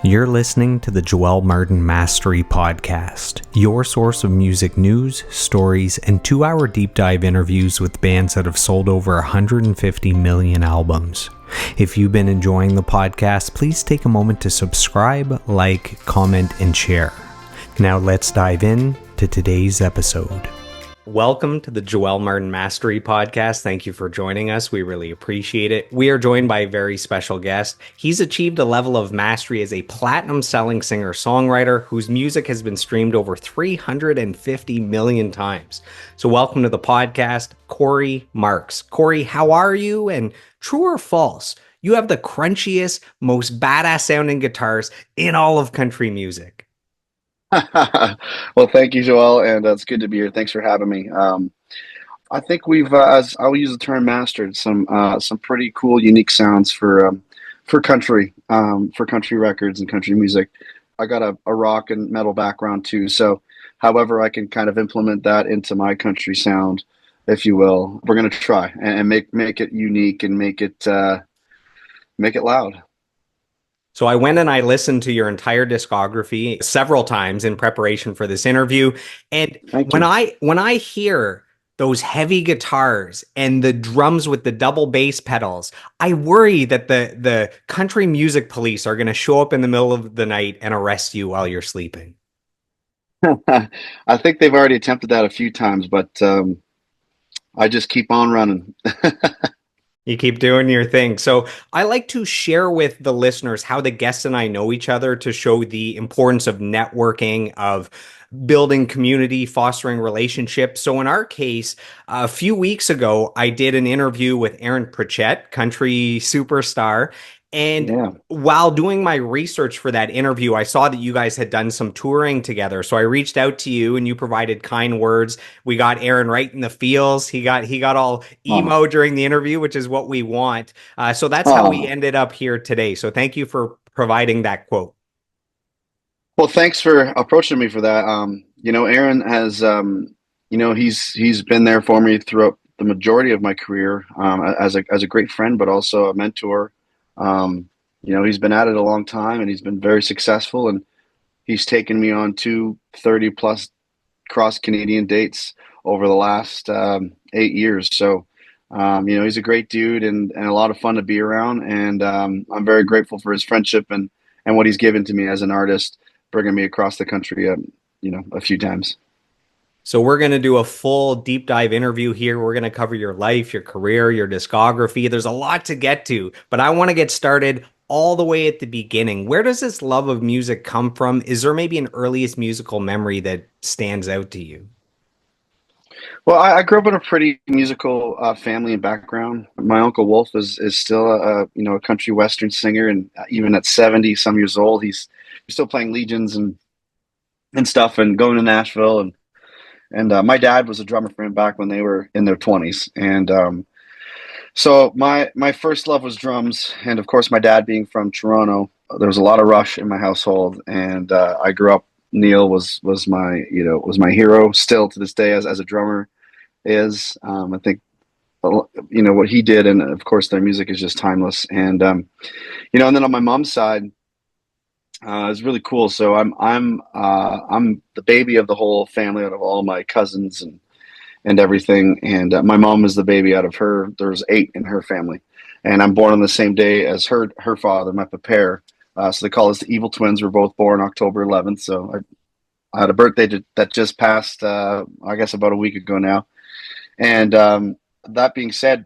You're listening to the Joel Martin Mastery Podcast, your source of music news, stories, and 2-hour deep dive interviews with bands that have sold over 150 million albums. If you've been enjoying the podcast, please take a moment to subscribe, like, comment, and share. Now let's dive in to today's episode. Welcome to the Joel Martin Mastery Podcast. Thank you for joining us. We really appreciate it. We are joined by a very special guest. He's achieved a level of mastery as a platinum-selling singer-songwriter whose music has been streamed over 350 million times. So welcome to the podcast, Cory Marks. Cory, how are you? And true or false, you have the crunchiest, most badass-sounding guitars in all of country music. Well, thank you, Joel, and it's good to be here. Thanks for having me. I think we've, as I will use the term, mastered some pretty cool, unique sounds for country records and country music. I got a rock and metal background too, so however I can kind of implement that into my country sound, if you will, we're gonna try and make it unique and make it loud. So I went and I listened to your entire discography several times in preparation for this interview. And Thank when you. I hear those heavy guitars and the drums with the double bass pedals, I worry that the country music police are going to show up in the middle of the night and arrest you while you're sleeping. I think they've already attempted that a few times, but I just keep on running. You keep doing your thing. So I like to share with the listeners how the guests and I know each other to show the importance of networking, of building community, fostering relationships. So in our case, a few weeks ago, I did an interview with Aaron Pritchett, country superstar. And Yeah. while doing my research for that interview, I saw that you guys had done some touring together. So I reached out to you and you provided kind words. We got Aaron right in the feels. He got all Oh, emo during the interview, which is what we want. So that's how we oh. ended up here today. So thank you for providing that quote. Well, thanks for approaching me for that. Aaron has, he's been there for me throughout the majority of my career, as a great friend, but also a mentor. He's been at it a long time and he's been very successful, and he's taken me on two 30 plus cross Canadian dates over the last 8 years. So, he's a great dude and a lot of fun to be around. And I'm very grateful for his friendship and what he's given to me as an artist, bringing me across the country, a few times. So we're going to do a full deep dive interview here. We're going to cover your life, your career, your discography. There's a lot to get to, but I want to get started all the way at the beginning. Where does this love of music come from? Is there maybe an earliest musical memory that stands out to you? Well, I grew up in a pretty musical family and background. My uncle Wolf is still a country western singer, and even at 70 some years old, he's still playing legions and stuff, and going to Nashville. And my dad was a drummer for him back when they were in their 20s. And so my first love was drums, and of course, my dad being from Toronto, there was a lot of Rush in my household, and I grew up. Neil was my hero still to this day as a drummer is. I think what he did, and of course their music is just timeless. And and then on my mom's side, it's really cool. So I'm the baby of the whole family, out of all my cousins and everything. And my mom was the baby out of her. There's 8 in her family, and I'm born on the same day as her father, my papa. So they call us the evil twins. We're both born October 11th. So I had a birthday that just passed, I guess about a week ago now. And that being said,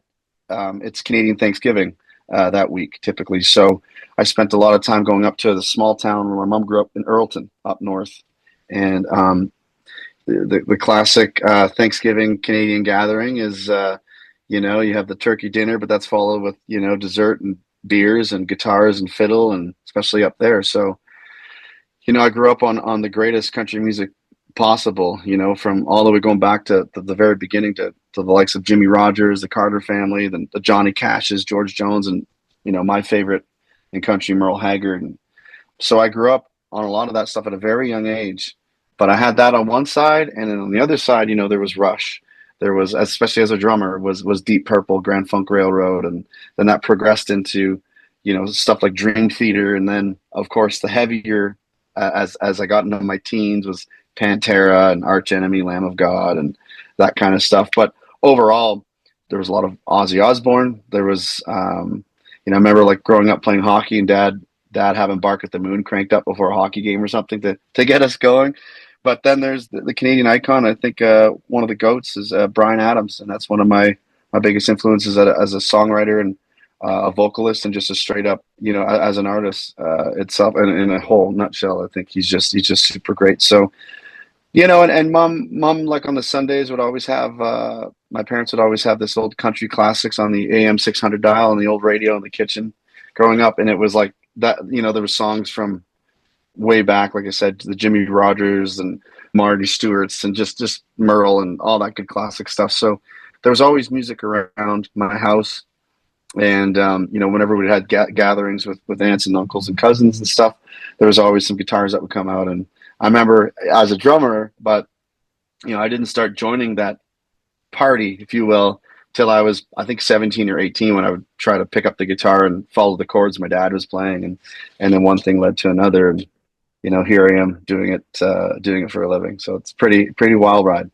it's Canadian Thanksgiving that week typically. So I spent a lot of time going up to the small town where my mom grew up in Earlton up north. And the classic Thanksgiving Canadian gathering is, you have the turkey dinner, but that's followed with, dessert and beers and guitars and fiddle, and especially up there. So, I grew up on the greatest country music possible, from all the way going back to the very beginning to the likes of Jimmy Rogers, the Carter family, the Johnny Cashes, George Jones, and, my favorite in country, Merle Haggard. And so I grew up on a lot of that stuff at a very young age, but I had that on one side. And then on the other side, there was Rush. There was, especially as a drummer, was Deep Purple, Grand Funk Railroad. And then that progressed into, stuff like Dream Theater, and then of course the heavier as I got into my teens was Pantera and Arch Enemy, Lamb of God, and that kind of stuff. But overall, there was a lot of Ozzy Osbourne. There was, I remember like growing up playing hockey and dad having Bark at the Moon cranked up before a hockey game or something to get us going. But then there's the Canadian icon. I think one of the goats is Bryan Adams, and that's one of my biggest influences as a songwriter and a vocalist and just a straight up, as an artist itself. And in a whole nutshell, I think he's just super great. So, and mom, like on the Sundays would always have, my parents would always have this old country classics on the AM 600 dial and the old radio in the kitchen growing up. And it was like that, there were songs from way back, like I said, the Jimmy Rogers and Marty Stewart's and just Merle and all that good classic stuff. So there was always music around my house. And, whenever we had gatherings with aunts and uncles and cousins and stuff, there was always some guitars that would come out. And I remember as a drummer, but, I didn't start joining that party, if you will, till I was, I think, 17 or 18 when I would try to pick up the guitar and follow the chords my dad was playing. And then one thing led to another. And, here I am doing it for a living. So it's pretty wild ride.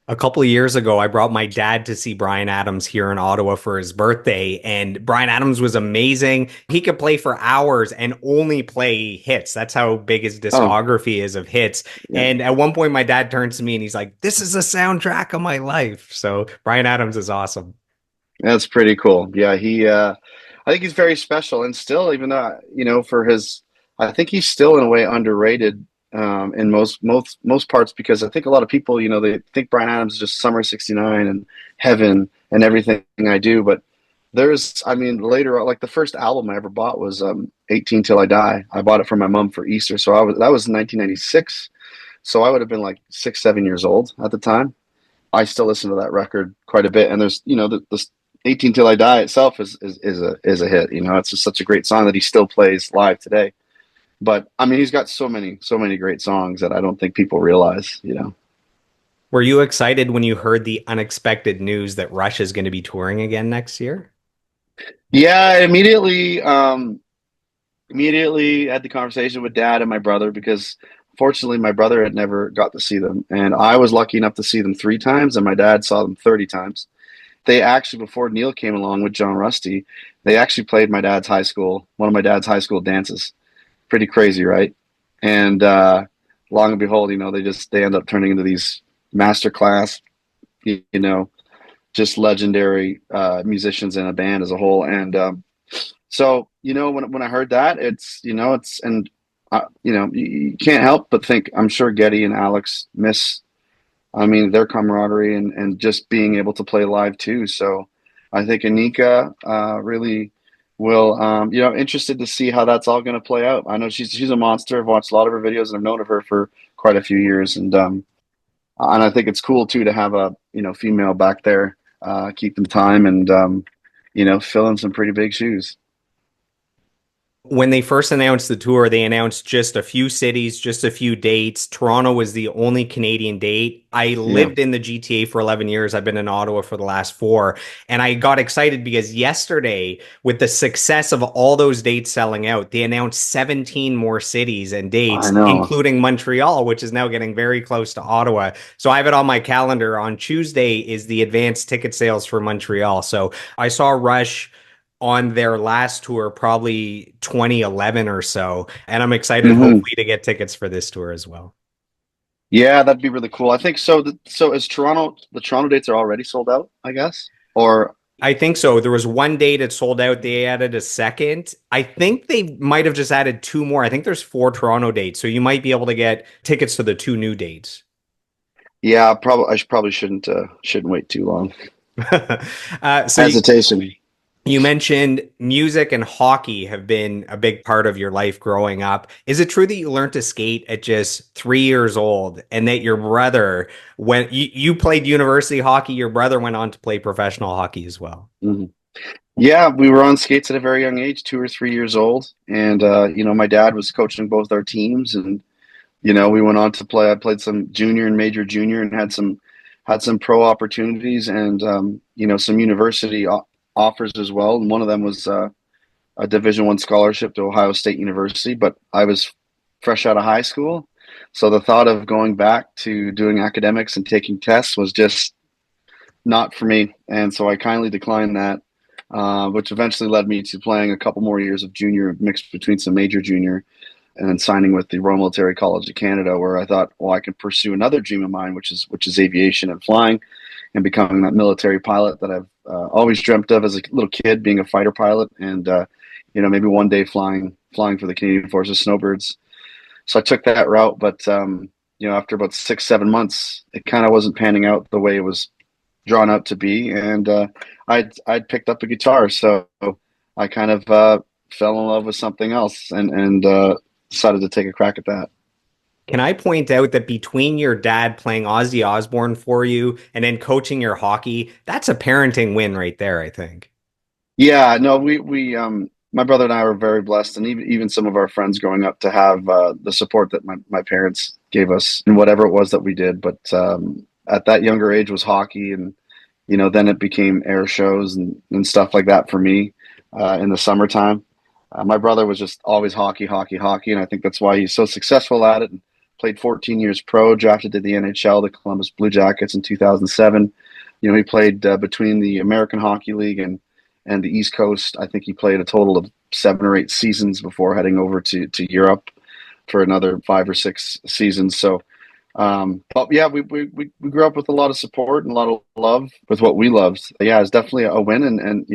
A couple of years ago, I brought my dad to see Bryan Adams here in Ottawa for his birthday, and Bryan Adams was amazing. He could play for hours and only play hits. That's how big his discography is of hits. Yeah. And at one point, my dad turns to me and he's like, "This is the soundtrack of my life." So Bryan Adams is awesome. That's pretty cool. Yeah, I think he's very special, and still, even though, I think he's still in a way underrated in most parts, because I think a lot of people, they think Bryan Adams is just Summer '69 and Heaven and Everything I Do. But later, like the first album I ever bought was 18 Till I Die. I bought it for my mom for Easter. So that was 1996. So I would have been like 6, 7 years old at the time. I still listen to that record quite a bit. And there's, the 18 Till I Die itself is a hit. It's just such a great song that he still plays live today. But he's got so many great songs that I don't think people realize, Were you excited when you heard the unexpected news that Rush is going to be touring again next year? Yeah, immediately had the conversation with Dad and my brother, because fortunately my brother had never got to see them. And I was lucky enough to see them 3 times, and my dad saw them 30 times. They actually, before Neil came along with John Rusty, they actually played one of my dad's high school dances. Pretty crazy, right? And long and behold, they end up turning into these masterclass, just legendary musicians in a band as a whole. And so when I heard that, you can't help but think, I'm sure Geddy and Alex miss, their camaraderie and just being able to play live too. So I think Anika really will, interested to see how that's all going to play out. I know she's a monster. I've watched a lot of her videos and I've known of her for quite a few years. And I think it's cool too to have a, female back there, keeping time and, filling some pretty big shoes. When they first announced the tour, they announced just a few cities, just a few dates. Toronto was the only Canadian date. I lived in the GTA for 11 years. I've been in Ottawa for the last 4. And I got excited because yesterday, with the success of all those dates selling out, they announced 17 more cities and dates, including Montreal, which is now getting very close to Ottawa. So I have it on my calendar. On Tuesday is the advanced ticket sales for Montreal. So I saw Rush on their last tour, probably 2011 or so. And I'm excited, hopefully, to get tickets for this tour as well. Yeah, that'd be really cool. I think so. So is the Toronto dates are already sold out, I guess? Or I think so. There was one date that sold out. They added a second. I think they might have just added 2 more. I think there's 4 Toronto dates. So you might be able to get tickets to the 2 new dates. Yeah, I probably shouldn't wait too long. So hesitation. You mentioned music and hockey have been a big part of your life growing up. Is it true that you learned to skate at just 3 years old, and that your brother, when you played university hockey, your brother went on to play professional hockey as well? Mm-hmm. Yeah, we were on skates at a very young age, 2 or 3 years old. And, my dad was coaching both our teams, and, we went on to play. I played some junior and major junior and had some pro opportunities and, some university offers as well. And one of them was a Division I scholarship to Ohio State University, but I was fresh out of high school. So the thought of going back to doing academics and taking tests was just not for me. And so I kindly declined that, which eventually led me to playing a couple more years of junior mixed between some major junior and then signing with the Royal Military College of Canada, where I thought, well, I can pursue another dream of mine, which is aviation and flying, and becoming that military pilot that I've always dreamt of as a little kid, being a fighter pilot, and maybe one day flying for the Canadian Forces Snowbirds. So I took that route, but after about 6 7 months, it kind of wasn't panning out the way it was drawn out to be, and I'd picked up a guitar, so I kind of fell in love with something else, and decided to take a crack at that. Can I point out that between your dad playing Ozzy Osbourne for you and then coaching your hockey, that's a parenting win right there, I think. Yeah, no, we my brother and I were very blessed, and even some of our friends growing up to have the support that my parents gave us in whatever it was that we did. But at that younger age was hockey, and then it became air shows and stuff like that for me in the summertime. My brother was just always hockey, hockey, hockey, and I think that's why he's so successful at it. And played 14 years pro, drafted to the NHL, the Columbus Blue Jackets in 2007. He played between the American Hockey League and the East Coast. I think he played a total of 7 or 8 seasons before heading over to Europe for another 5 or 6 seasons. So, but yeah, we grew up with a lot of support and a lot of love with what we loved. Yeah, it's definitely a win. And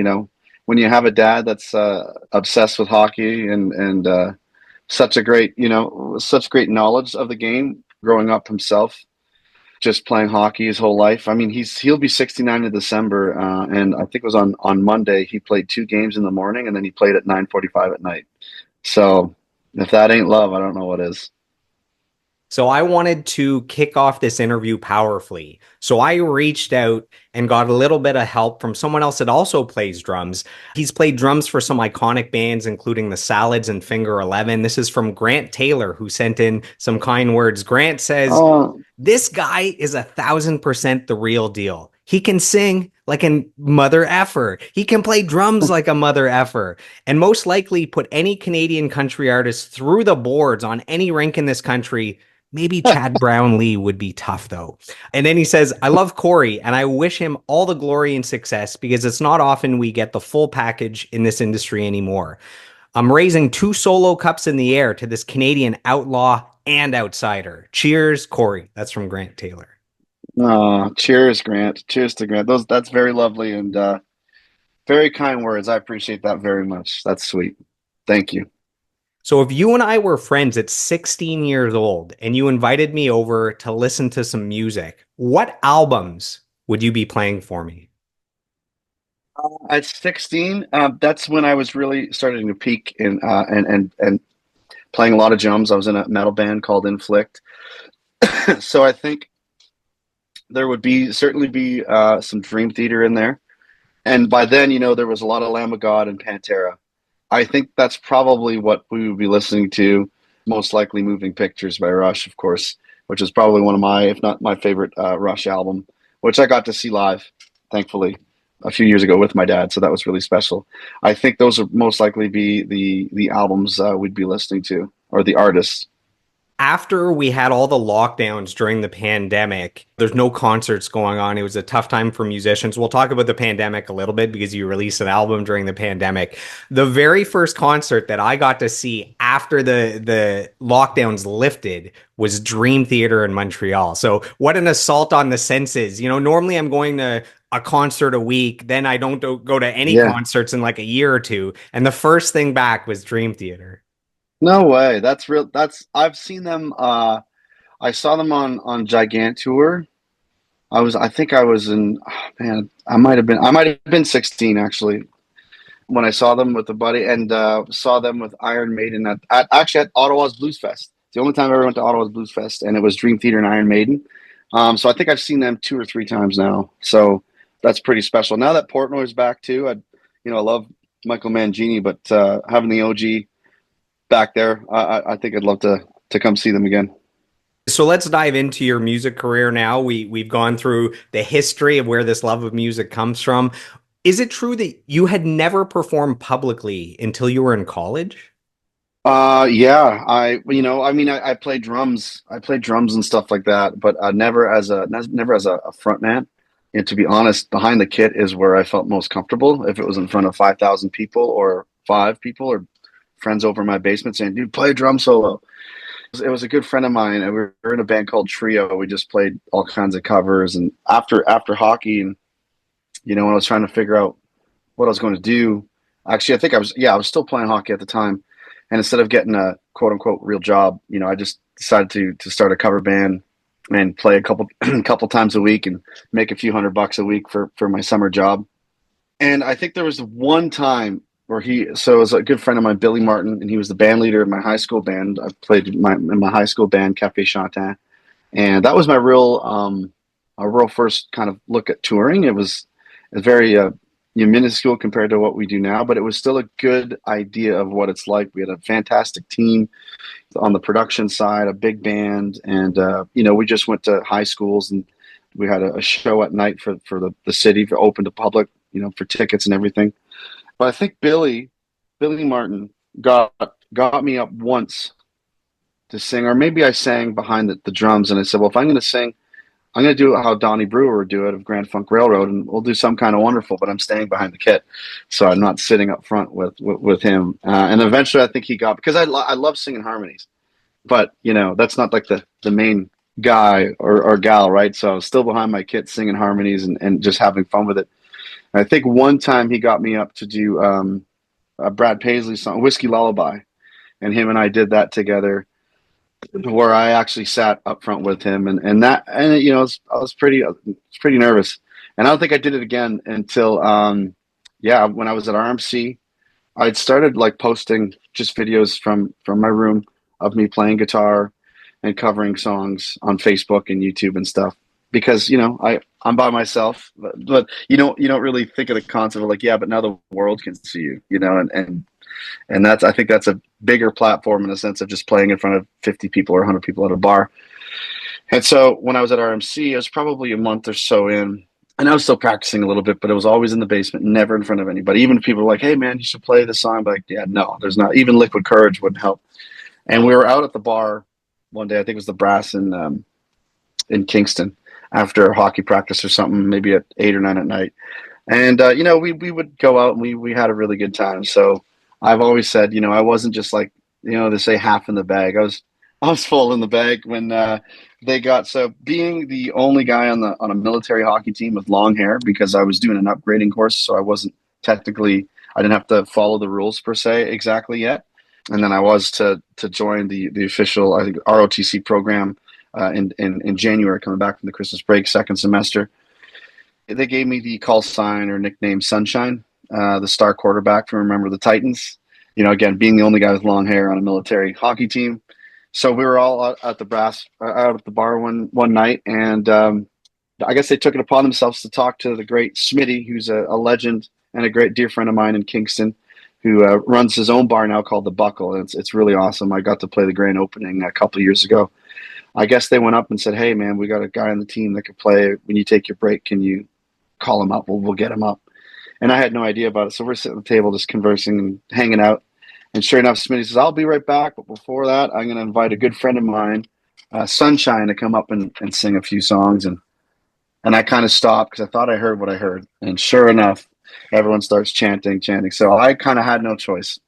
when you have a dad that's obsessed with hockey and such great knowledge of the game growing up himself, just playing hockey his whole life. I mean, he'll be 69 in December, and I think it was on Monday he played 2 games in the morning, and then he played at 9:45 at night. So if that ain't love, I don't know what is. So I wanted to kick off this interview powerfully. So I reached out and got a little bit of help from someone else that also plays drums. He's played drums for some iconic bands, including the Salads and Finger 11. This is from Grant Taylor, who sent in some kind words. Grant says, Oh, this guy is 1,000% the real deal. He can sing like a mother effer. He can play drums like a mother effer, and most likely put any Canadian country artist through the boards on any rink in this country. Maybe Chad Brownlee would be tough, though. And then he says, I love Cory, and I wish him all the glory and success because it's not often we get the full package in this industry anymore. I'm raising 2 solo cups in the air to this Canadian outlaw and outsider. Cheers, Cory. That's from Grant Taylor. cheers, Grant. Cheers to Grant. That's very lovely and very kind words. I appreciate that very much. That's sweet. Thank you. So if you and I were friends at 16 years old and you invited me over to listen to some music, what albums would you be playing for me? At 16, that's when I was really starting to peak in and playing a lot of drums. I was in a metal band called Inflict, so I think there would be certainly be some Dream Theater in there. And by then, there was a lot of Lamb of God and Pantera. I think that's probably what we would be listening to. Most likely, Moving Pictures by Rush, of course, which is probably one of my, if not my favorite Rush album, which I got to see live, thankfully, a few years ago with my dad. So that was really special. I think those would most likely be the albums we'd be listening to, or the artists. After we had all the lockdowns during the pandemic, there's no concerts going on. It was a tough time for musicians. We'll talk about the pandemic a little bit because you released an album during the pandemic. The very first concert that I got to see after the lockdowns lifted was Dream Theater in Montreal. So what an assault on the senses. Normally I'm going to a concert a week, then I don't go to any Yeah. concerts in like a year or two. And the first thing back was Dream Theater. No way. That's real. I've seen them. I saw them on Gigantour. I think I was in, man, I might have been 16 actually when I saw them with a buddy and saw them with Iron Maiden actually at Ottawa's Blues Fest. The only time I ever went to Ottawa's Blues Fest, and it was Dream Theater and Iron Maiden. So I think I've seen them 2 or 3 times now. So that's pretty special. Now that Portnoy's back too, I love Michael Mangini, but having the OG back there, I think I'd love to come see them again. So let's dive into your music career now. We've gone through the history of where this love of music comes from. Is it true that you had never performed publicly until you were in college? Yeah, I mean, I played drums. I played drums and stuff like that, but never as a front man. And to be honest, behind the kit is where I felt most comfortable. If it was in front of 5,000 people or five people or friends over in my basement saying, "Dude, play a drum solo." It was a good friend of mine, and we were in a band called Trio. We just played all kinds of covers. And after hockey, and when I was trying to figure out what I was going to do, actually, I think I was still playing hockey at the time. And instead of getting a quote unquote real job, I just decided to start a cover band and play a couple couple times a week and make a few $100 a week for my summer job. And I think there was one time where so it was a good friend of mine, Billy Martin, and he was the band leader of my high school band. I played in my high school band, Cafe Chantin, and that was my real first kind of look at touring. It was very minuscule compared to what we do now, but it was still a good idea of what it's like. We had a fantastic team on the production side, a big band, and we just went to high schools and we had a show at night for the city for open to public, for tickets and everything. But I think Billy Martin got me up once to sing, or maybe I sang behind the drums, and I said, well, if I'm going to sing, I'm going to do it how Donnie Brewer would do it of Grand Funk Railroad, and we'll do some kind of wonderful. But I'm staying behind the kit, so I'm not sitting up front with him. And eventually, I think he got, because I love singing harmonies, but that's not like the main guy or gal, right? So I was still behind my kit singing harmonies and just having fun with it. And I think one time he got me up to do a Brad Paisley song, Whiskey Lullaby, and him and I did that together, where I actually sat up front with him, I was pretty nervous, and I don't think I did it again until when I was at RMC. I'd started like posting just videos from my room of me playing guitar and covering songs on Facebook and YouTube and stuff, because I'm by myself, but you don't really think of the concept of like, yeah, but now the world can see you, and I think that's a bigger platform in the sense of just playing in front of 50 people or 100 people at a bar. And so when I was at RMC, I was probably a month or so in, and I was still practicing a little bit, but it was always in the basement, never in front of anybody. Even if people were like, "Hey man, you should play this song," but like, yeah, no, there's not. Even Liquid Courage wouldn't help. And we were out at the bar one day. I think it was the Brass in Kingston after hockey practice or something, maybe at 8 or 9 at night. And we would go out and we had a really good time. So I've always said, I wasn't just like, they say half in the bag. I was full in the bag when they got, so being the only guy on a military hockey team with long hair, because I was doing an upgrading course, so I didn't have to follow the rules per se exactly yet. And then I was to join the official, I think, ROTC program in January, coming back from the Christmas break, second semester. They gave me the call sign or nickname Sunshine, the star quarterback from Remember the Titans. Again, being the only guy with long hair on a military hockey team. So we were all out at the bar one night, and I guess they took it upon themselves to talk to the great Smitty, who's a legend and a great dear friend of mine in Kingston, who runs his own bar now called The Buckle. And it's really awesome. I got to play the grand opening a couple of years ago. I guess they went up and said, "Hey man, we got a guy on the team that could play. When you take your break, can you call him up? We'll get him up." And I had no idea about it. So we're sitting at the table just conversing and hanging out. And sure enough, Smitty says, "I'll be right back. But before that, I'm going to invite a good friend of mine, Sunshine, to come up and sing a few songs." And I kind of stopped because I thought I heard what I heard. And sure enough, everyone starts chanting. So I kind of had no choice.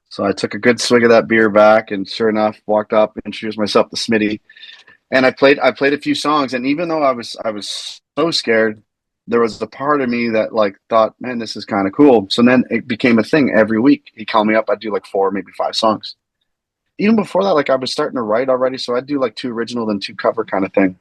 So I took a good swig of that beer back, and sure enough, walked up, introduced myself to Smitty. And I played a few songs. And even though I was so scared, there was a part of me that like thought, man, this is kind of cool. So then it became a thing. Every week he'd call me up. I'd do like 4, maybe 5 songs. Even before that, like I was starting to write already. So I'd do like 2 original, then 2 cover kind of thing.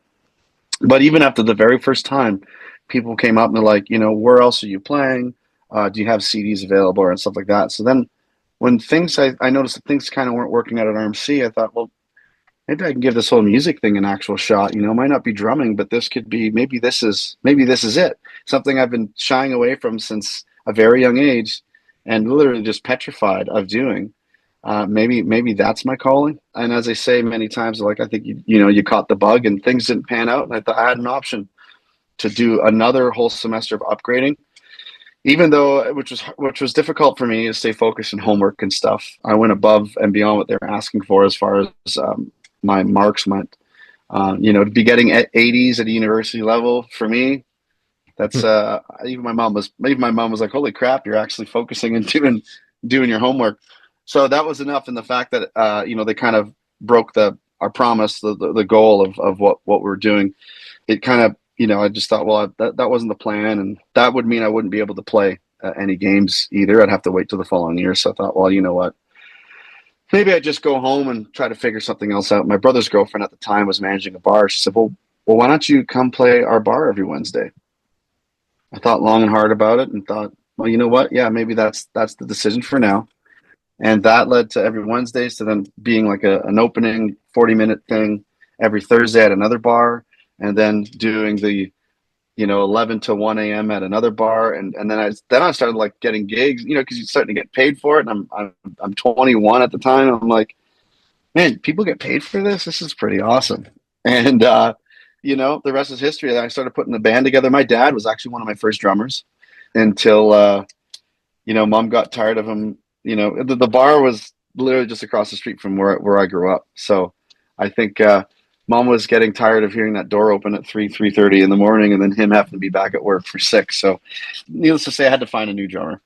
But even after the very first time, people came up and they're like, where else are you playing? Do you have CDs available and stuff like that? So then when I noticed that things kind of weren't working out at RMC, I thought, well, maybe I can give this whole music thing an actual shot. It might not be drumming, but this could be, maybe this is it. Something I've been shying away from since a very young age and literally just petrified of doing. Maybe that's my calling. And as I say many times, like, I think, you caught the bug and things didn't pan out. And I thought I had an option to do another whole semester of upgrading even though which was difficult for me to stay focused in homework and stuff, I went above and beyond what they were asking for as far as my marks went. To be getting at 80s at a university level for me, that's even my mom was like, "Holy crap, you're actually focusing and doing your homework." So that was enough. And the fact that they kind of broke the our promise, the goal of what we're doing. It kind of I just thought, well, that wasn't the plan, and that would mean I wouldn't be able to play any games either. I'd have to wait till the following year. So I thought, well, you know what? Maybe I just go home and try to figure something else out. My brother's girlfriend at the time was managing a bar. She said, well, why don't you come play our bar every Wednesday? I thought long and hard about it and thought, well, you know what? Yeah, maybe that's the decision for now. And that led to every Wednesdays to then being like an opening 40-minute thing every Thursday at another bar, and then doing the 11 to 1 a.m. at another bar, and then I started like getting gigs, because you're starting to get paid for it. And I'm 21 at the time. I'm like, man, people get paid for this. This is pretty awesome. And the rest is history. I started putting the band together. My dad was actually one of my first drummers until mom got tired of him. The bar was literally just across the street from where I grew up. So I think mom was getting tired of hearing that door open at 3:30 in the morning, and then him having to be back at work for 6. So needless to say, I had to find a new drummer.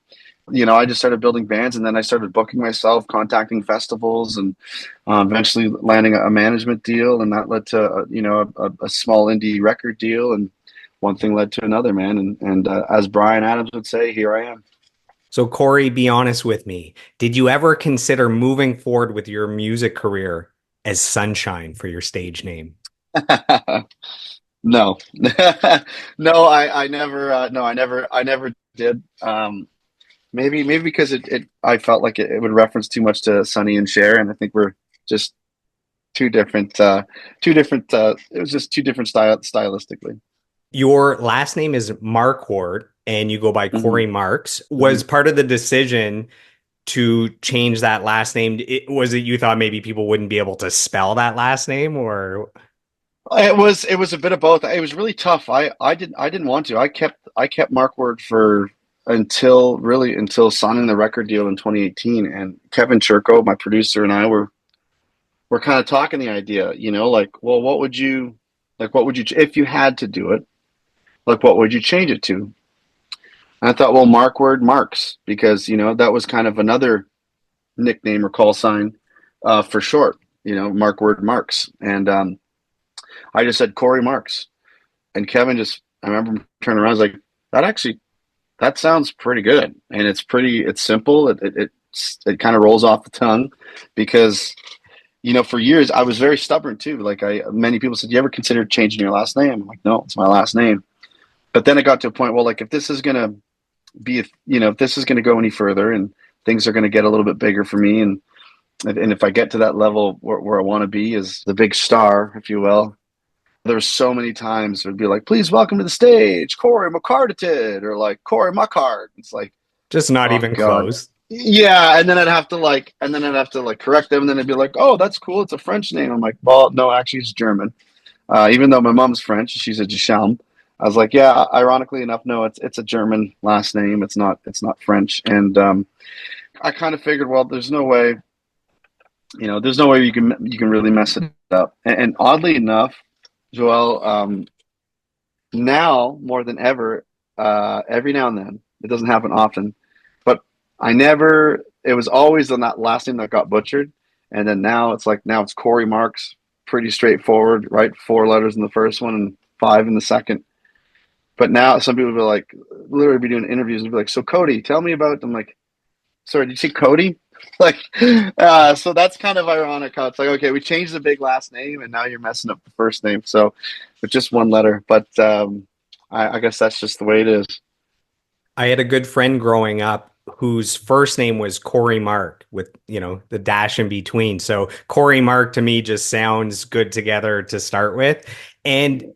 I just started building bands, and then I started booking myself, contacting festivals, and eventually landing a management deal, and that led to a small indie record deal, and one thing led to another, man. And as Brian Adams would say, here I am. So, Cory, be honest with me. Did you ever consider moving forward with your music career as Sunshine for your stage name? No, no, I never, no, I never did. Maybe because I felt like it would reference too much to Sonny and Cher, and I think we're just two different, it was just two different stylistically. Your last name is Marquardt and you go by Hmm. Cory Marks. Hmm. Was part of the decision to change that last name? Was it you thought maybe people wouldn't be able to spell that last name or It was a bit of both. It was really tough. I didn't want to. I kept Mark Word for until signing the record deal in 2018. And Kevin Churko, my producer, and I were kind of talking the idea, like, well, what would you if you had to do it, like what would you change it to? And I thought, well, Mark Word Marks, because that was kind of another nickname or call sign for short, Mark Word Marks. And I just said Cory Marks. And Kevin I remember him turning around, I was like, that sounds pretty good. And it's simple. It kind of rolls off the tongue because, for years I was very stubborn too. Like many people said, you ever considered changing your last name? I'm like, no, it's my last name. But then it got to a point, well, like if this is going to if this is going to go any further and things are going to get a little bit bigger for me, and if I get to that level where I want to be as the big star, if you will, there's so many times it would be like, please welcome to the stage, Cory McCarted, or like Cory Muckart. It's like, just not oh even God. close? Yeah, and then I'd have to correct them, and then they'd be like, "Oh, that's cool. It's a French name." I'm like, "Well, no, actually, it's German." Even though my mom's French, she's a Duchamp. I was like, "Yeah." Ironically enough, no, it's a German last name. It's not French. And I kind of figured, well, there's no way you can really mess it up. And oddly enough, Joel, now more than ever, every now and then, it doesn't happen often, but I never. It was always on that last name that got butchered, and then now it's Cory Marks, pretty straightforward, right? 4 letters in the first one and 5 in the second. But now some people will be like, literally be doing interviews and be like, "So Cody, tell me about." I'm like, "Sorry, did you see Cody?" Like, so that's kind of ironic how it's like, okay, we changed the big last name and now you're messing up the first name. So with just one letter, but I guess that's just the way it is. I had a good friend growing up whose first name was Cory Mark with, the dash in between. So Cory Mark to me just sounds good together to start with. And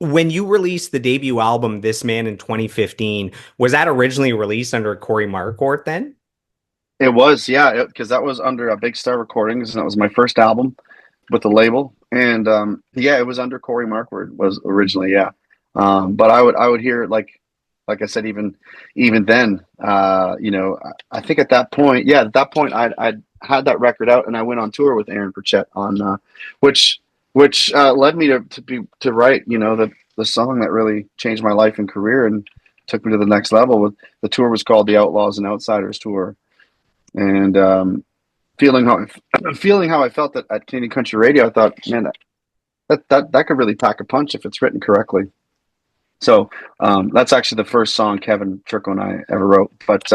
when you released the debut album, This Man in 2015, was that originally released under Cory Marquardt then? It was, yeah, because that was under a Big Star Recordings, and that was my first album with the label. And yeah, it was under Cory Markward was originally, yeah. But I would hear it like like I said, even then, I think at that point, I'd had that record out, and I went on tour with Aaron Pritchett on, which led me to write, the song that really changed my life and career and took me to the next level. With the tour was called the Outlaws and Outsiders Tour, and feeling how feeling how I felt at Canadian Country Radio, I thought, man, that could really pack a punch if it's written correctly. So that's actually the first song Kevin Turco and I ever wrote. But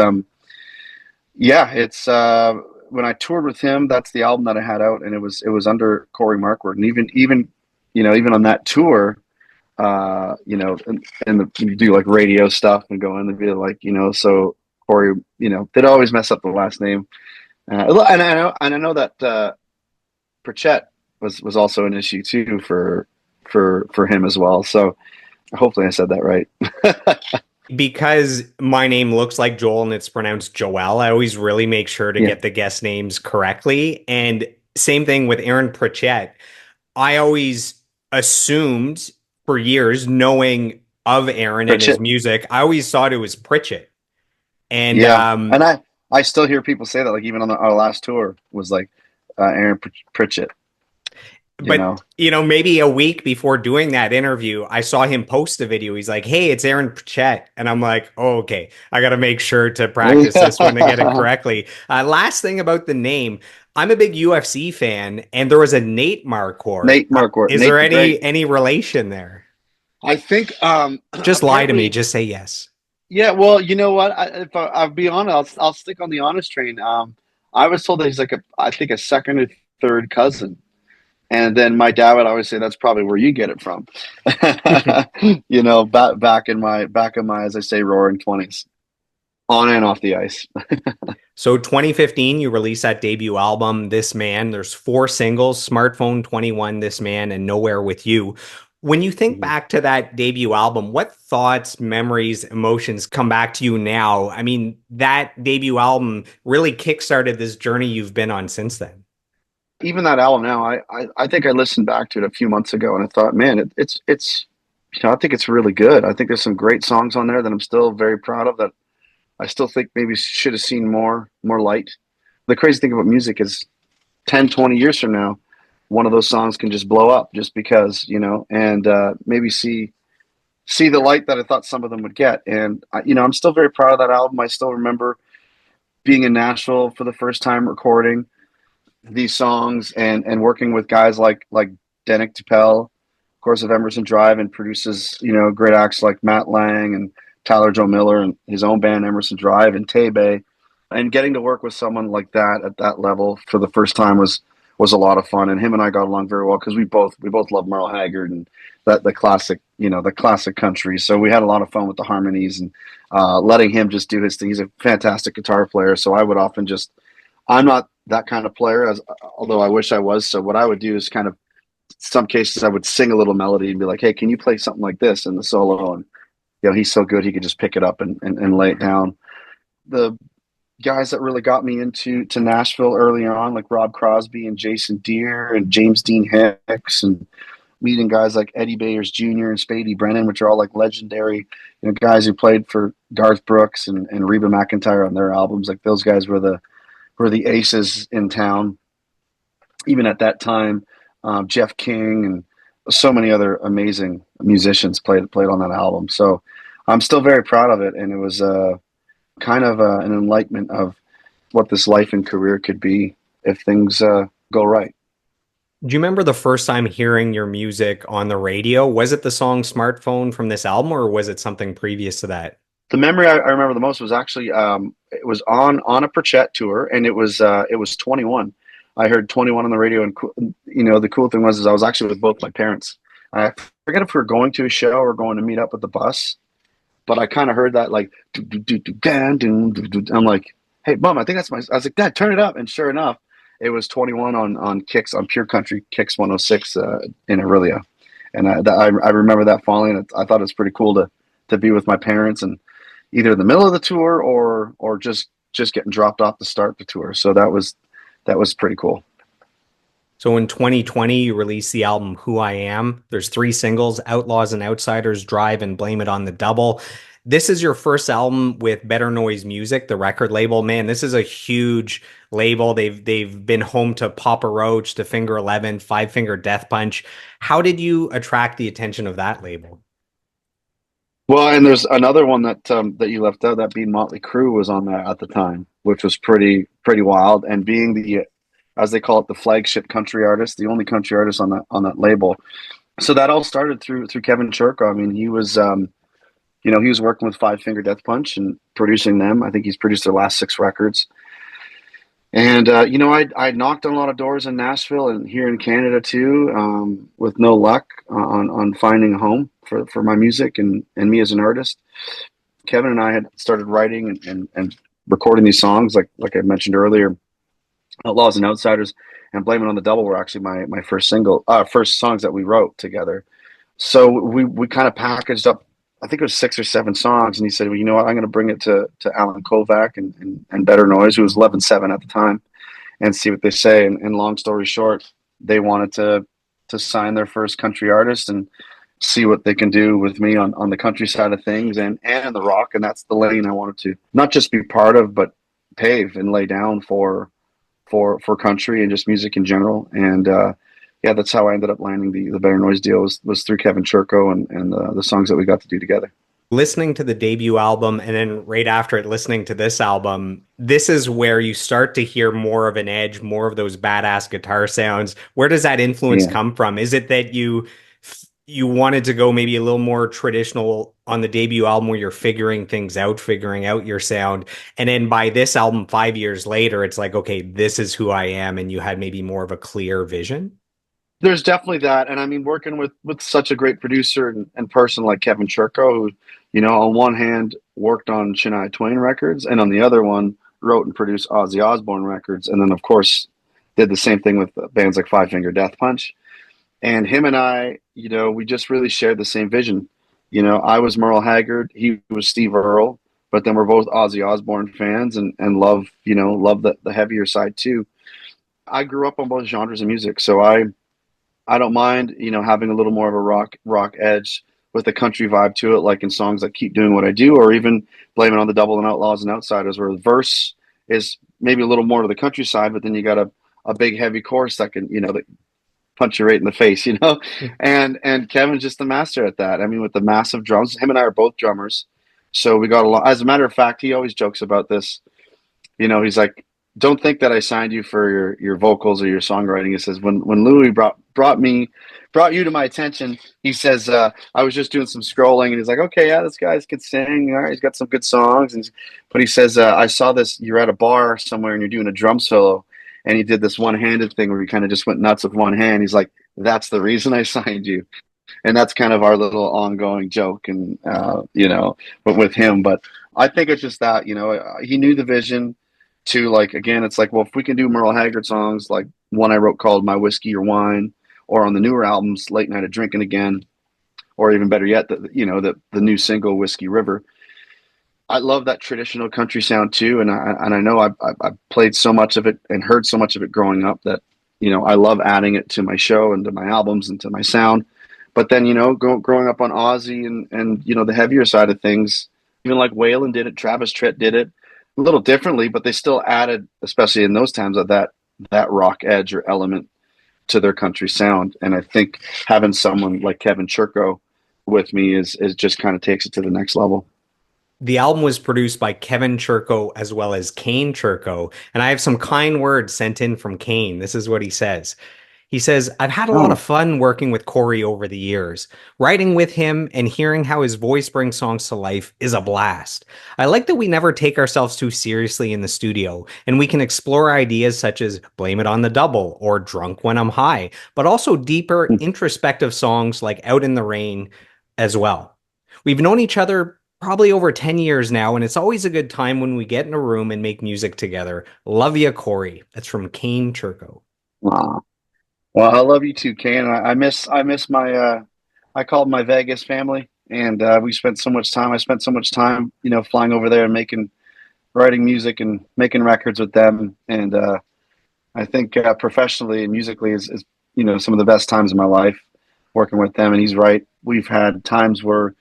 yeah, it's when I toured with him, that's the album that I had out, and it was under Cory Marquardt, and even on that tour, and you do like radio stuff and go in and be like, so Cory, they'd always mess up the last name, and I know that Pritchett was also an issue too for him as well. So hopefully I said that right. Because my name looks like Joel and it's pronounced Joel, I always really make sure to Yeah, get the guest names correctly. And same thing with Aaron Pritchett. I always assumed for years, knowing of Aaron and his Pritchett. music, I always thought it was Pritchett. And Yeah, and I still hear people say that, like even on our last tour was like Aaron Pritchett. You But know. maybe a week before doing that interview, I saw him post a video. He's like, "Hey, it's Aaron Pritchett," and I'm like, "Oh, okay. I got to make sure to practice this one to get it correctly." Last thing about the name, I'm a big UFC fan, and there was a Nate Marquardt. Nate Marquardt, Is there Nate the Great. any relation there? I think Just lie to me. apparently, Just say yes. yeah. Well, you know what? If I'll be honest, I'll stick on the honest train. I was told that he's like I think a second or third cousin. And then my dad would always say, "That's probably where you get it from." Back in my, as I say, roaring 20s, on and off the ice. So 2015, you released that debut album, This Man. There's 4 singles, Smartphone, 21, This Man, and Nowhere With You. When you think back to that debut album, what thoughts, memories, emotions come back to you now? I mean, that debut album really kickstarted this journey you've been on since then. Even that album now, I think I listened back to it a few months ago, and I thought, man, it's I think it's really good. I think there's some great songs on there that I'm still very proud of, that I still think maybe should have seen more light. The crazy thing about music is 10, 20 years from now, one of those songs can just blow up just because, and maybe see the light that I thought some of them would get. And I'm still very proud of that album. I still remember being in Nashville for the first time recording these songs, and working with guys like Denick Tupel, of course, of Emerson Drive, and produces, great acts like Matt Lang and Tyler Joe Miller and his own band Emerson Drive and Tay, and getting to work with someone like that at that level for the first time was a lot of fun. And him and I got along very well because we both love Merle Haggard and the classic, the classic country. So we had a lot of fun with the harmonies, and letting him just do his thing. He's a fantastic guitar player. So I would often I'm not that kind of player, although I wish I was. So what I would do is kind of, some cases I would sing a little melody and be like, "Hey, can you play something like this in the solo?" And he's so good, he could just pick it up and lay it down. The guys that really got me to Nashville early on, like Rob Crosby and Jason Deere and James Dean Hicks, and meeting guys like Eddie Bayers Jr. and Spady Brennan, which are all like legendary, guys who played for Garth Brooks and Reba McEntire on their albums. Like those guys were the aces in town, even at that time. Jeff King and so many other amazing musicians played on that album. So I'm still very proud of it, and it was kind of an enlightenment of what this life and career could be if things go right. Do you remember the first time hearing your music on the radio? Was it the song Smartphone from this album, or was it something previous to that? The memory I remember the most was actually it was on a Pritchett tour, and it was 21. I heard 21 on the radio, and the cool thing was I was actually with both my parents. I forget if we were going to a show or going to meet up with the bus, but I kind of heard that like I'm like, "Hey, Mom, I think that's my." I was like, "Dad, turn it up," and sure enough, it was 21 on Kicks, on Pure Country Kicks 106 in Aurelia, and I remember that falling. And I thought it was pretty cool to be with my parents, and either in the middle of the tour or just getting dropped off to start the tour. So that was pretty cool. So in 2020, you released the album Who I Am. There's 3 singles, Outlaws and Outsiders, Drive, and Blame It on the Double. This is your first album with Better Noise Music, the record label. Man, this is a huge label. They've been home to Papa Roach, to Finger Eleven, Five Finger Death Punch. How did you attract the attention of that label? Well, and there's another one that you left out. That being Motley Crue was on there at the time, which was pretty wild. And being the, as they call it, the flagship country artist, the only country artist on that label. So that all started through Kevin Churko. I mean, he was he was working with Five Finger Death Punch and producing them. I think he's produced their last six records. And I knocked on a lot of doors in Nashville and here in Canada too, with no luck on finding a home for my music and me as an artist. Kevin and I had started writing and recording these songs, like I mentioned earlier. Outlaws and Outsiders and Blame It on the Double were actually my first songs that we wrote together. So we kind of packaged up, I think it was six or seven songs, and he said, "Well, you know what? I'm going to bring it to Alan Kovac and Better Noise, who was 11-7 at the time, and see what they say." And long story short, they wanted to sign their first country artist and see what they can do with me on the country side of things and the rock, and that's the lane I wanted to not just be part of, but pave and lay down for country and just music in general. And yeah, that's how I ended up landing the Better Noise deal was through Kevin Churko and the songs that we got to do together. Listening to the debut album and then right after it listening to this album, this is where you start to hear more of an edge, more of those badass guitar sounds. Where does that influence Yeah. come from? Is it that you wanted to go maybe a little more traditional on the debut album where you're figuring things out, figuring out your sound, and then by this album 5 years later, it's like, okay, this is who I am, and you had maybe more of a clear vision? There's definitely that, and I mean, working with such a great producer and person like Kevin Churko, who, on one hand worked on Shania Twain records, and on the other one wrote and produced Ozzy Osbourne records, and then of course did the same thing with bands like Five Finger Death Punch. And him and I, we just really shared the same vision. I was Merle Haggard, he was Steve Earle, but then we're both Ozzy Osbourne fans and love the heavier side too. I grew up on both genres of music, so I don't mind, having a little more of a rock edge with a country vibe to it, like in songs like Keep Doing What I Do, or even Blame It on the Double and Outlaws and Outsiders, where the verse is maybe a little more to the countryside, but then you got a big heavy chorus that can, that punch you right in the face. And Kevin's just the master at that. I mean, with the massive drums, him and I are both drummers. So we got a lot. As a matter of fact, he always jokes about this. He's like, don't think that I signed you for your vocals or your songwriting. He says, when Louis brought you to my attention, he says, I was just doing some scrolling and he's like, okay, yeah, this guy's can sing. All right, he's got some good songs. But he says, I saw this, you're at a bar somewhere and you're doing a drum solo and he did this one-handed thing where he kind of just went nuts with one hand. He's like, that's the reason I signed you. And that's kind of our little ongoing joke and, but with him, but I think it's just that, he knew the vision to, like, again, it's like, well, if we can do Merle Haggard songs, like one I wrote called My Whiskey Your Wine, or on the newer albums, Late Night of Drinking Again, or even better yet, the new single Whiskey River. I love that traditional country sound too, and I know I played so much of it and heard so much of it growing up that I love adding it to my show and to my albums and to my sound. But then growing up on Ozzy and the heavier side of things, even like Waylon did it, Travis Tritt did it a little differently, but they still added, especially in those times, of that rock edge or element to their country sound. And I think having someone like Kevin Churko with me is just kind of takes it to the next level. The album was produced by Kevin Churko as well as Kane Churko. And I have some kind words sent in from Kane. This is what he says. He says, I've had a lot of Oh, fun working with Cory over the years. Writing with him and hearing how his voice brings songs to life is a blast. I like that we never take ourselves too seriously in the studio, and we can explore ideas such as Blame It on the Double or Drunk When I'm High, but also deeper introspective songs like Out in the Rain as well. We've known each other probably over 10 years now, and it's always a good time when we get in a room and make music together. Love ya, Cory. That's from Kane Churko. wow. Well, I love you too, Kane. I miss my I called my Vegas family, and we spent so much time. I spent so much time, flying over there and writing music and making records with them. And I think professionally and musically is some of the best times of my life working with them. And he's right. We've had times where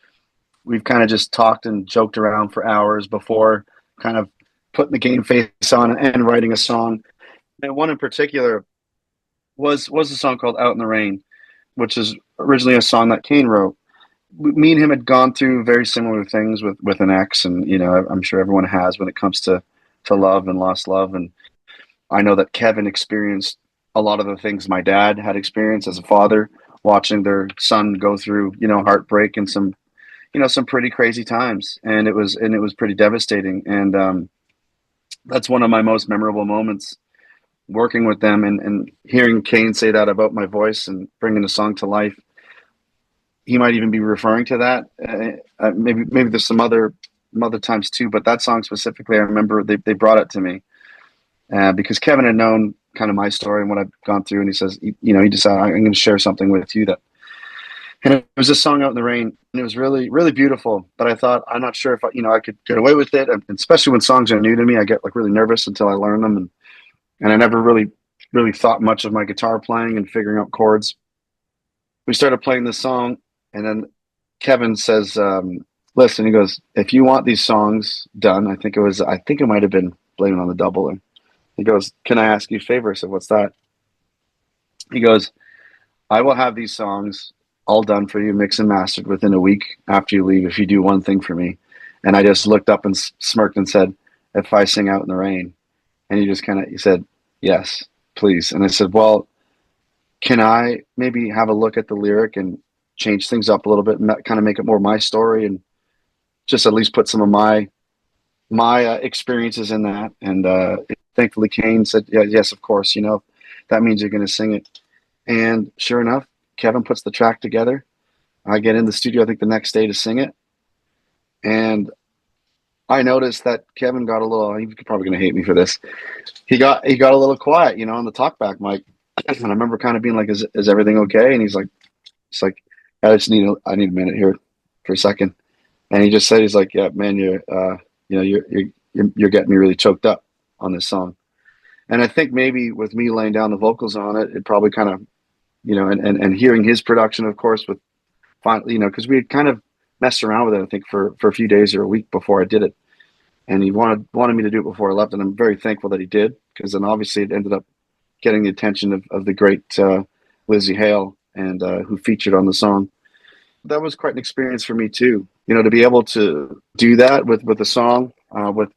we've kind of just talked and joked around for hours before kind of putting the game face on and writing a song. And one in particular was a song called "Out in the Rain," which is originally a song that Kane wrote. Me and him had gone through very similar things with an ex, and I'm sure everyone has when it comes to love and lost love. And I know that Kevin experienced a lot of the things my dad had experienced as a father, watching their son go through heartbreak and some pretty crazy times, and it was pretty devastating. And that's one of my most memorable moments working with them, and hearing Kane say that about my voice and bringing the song to life. He might even be referring to that. Maybe there's some other times too, but that song specifically, I remember they brought it to me because Kevin had known kind of my story and what I've gone through, and he says, he decided, I'm going to share something with you that. And it was a song, "Out in the Rain," and it was really, really beautiful. But I thought, I'm not sure if I could get away with it, and especially when songs are new to me, I get like really nervous until I learn them, and I never really, really thought much of my guitar playing and figuring out chords. We started playing this song, and then Kevin says, "Listen," he goes, "if you want these songs done," I think it might have been "Blame It on the Double." He goes, "Can I ask you a favor?" I said, "What's that?" He goes, "I will have these songs all done for you, mixed and mastered within a week after you leave, if you do one thing for me." And I just looked up and smirked and said, "If I sing Out in the Rain?" And he said, "Yes, please." And I said, "Well, can I maybe have a look at the lyric and change things up a little bit, and kind of make it more my story, and just at least put some of my experiences in that?" And thankfully, Kane said, "Yeah, yes, of course. That means you're going to sing it." And sure enough, Kevin puts the track together. I get in the studio, I think the next day, to sing it, and I noticed that Kevin got a little. He's probably going to hate me for this. He got a little quiet, on the talkback mic, and I remember kind of being like, "Is everything okay?" And it's like, I need a minute here for a second. And he just said, he's like, "Yeah, man, you're getting me really choked up on this song." And I think maybe with me laying down the vocals on it, it probably kind of, and hearing his production, of course, with finally, because we had kind of messed around with it, I think for a few days or a week before I did it, and he wanted me to do it before I left, and I'm very thankful that he did, because then obviously it ended up getting the attention of the great Lizzie Hale, and who featured on the song. That was quite an experience for me too, to be able to do that with a song, with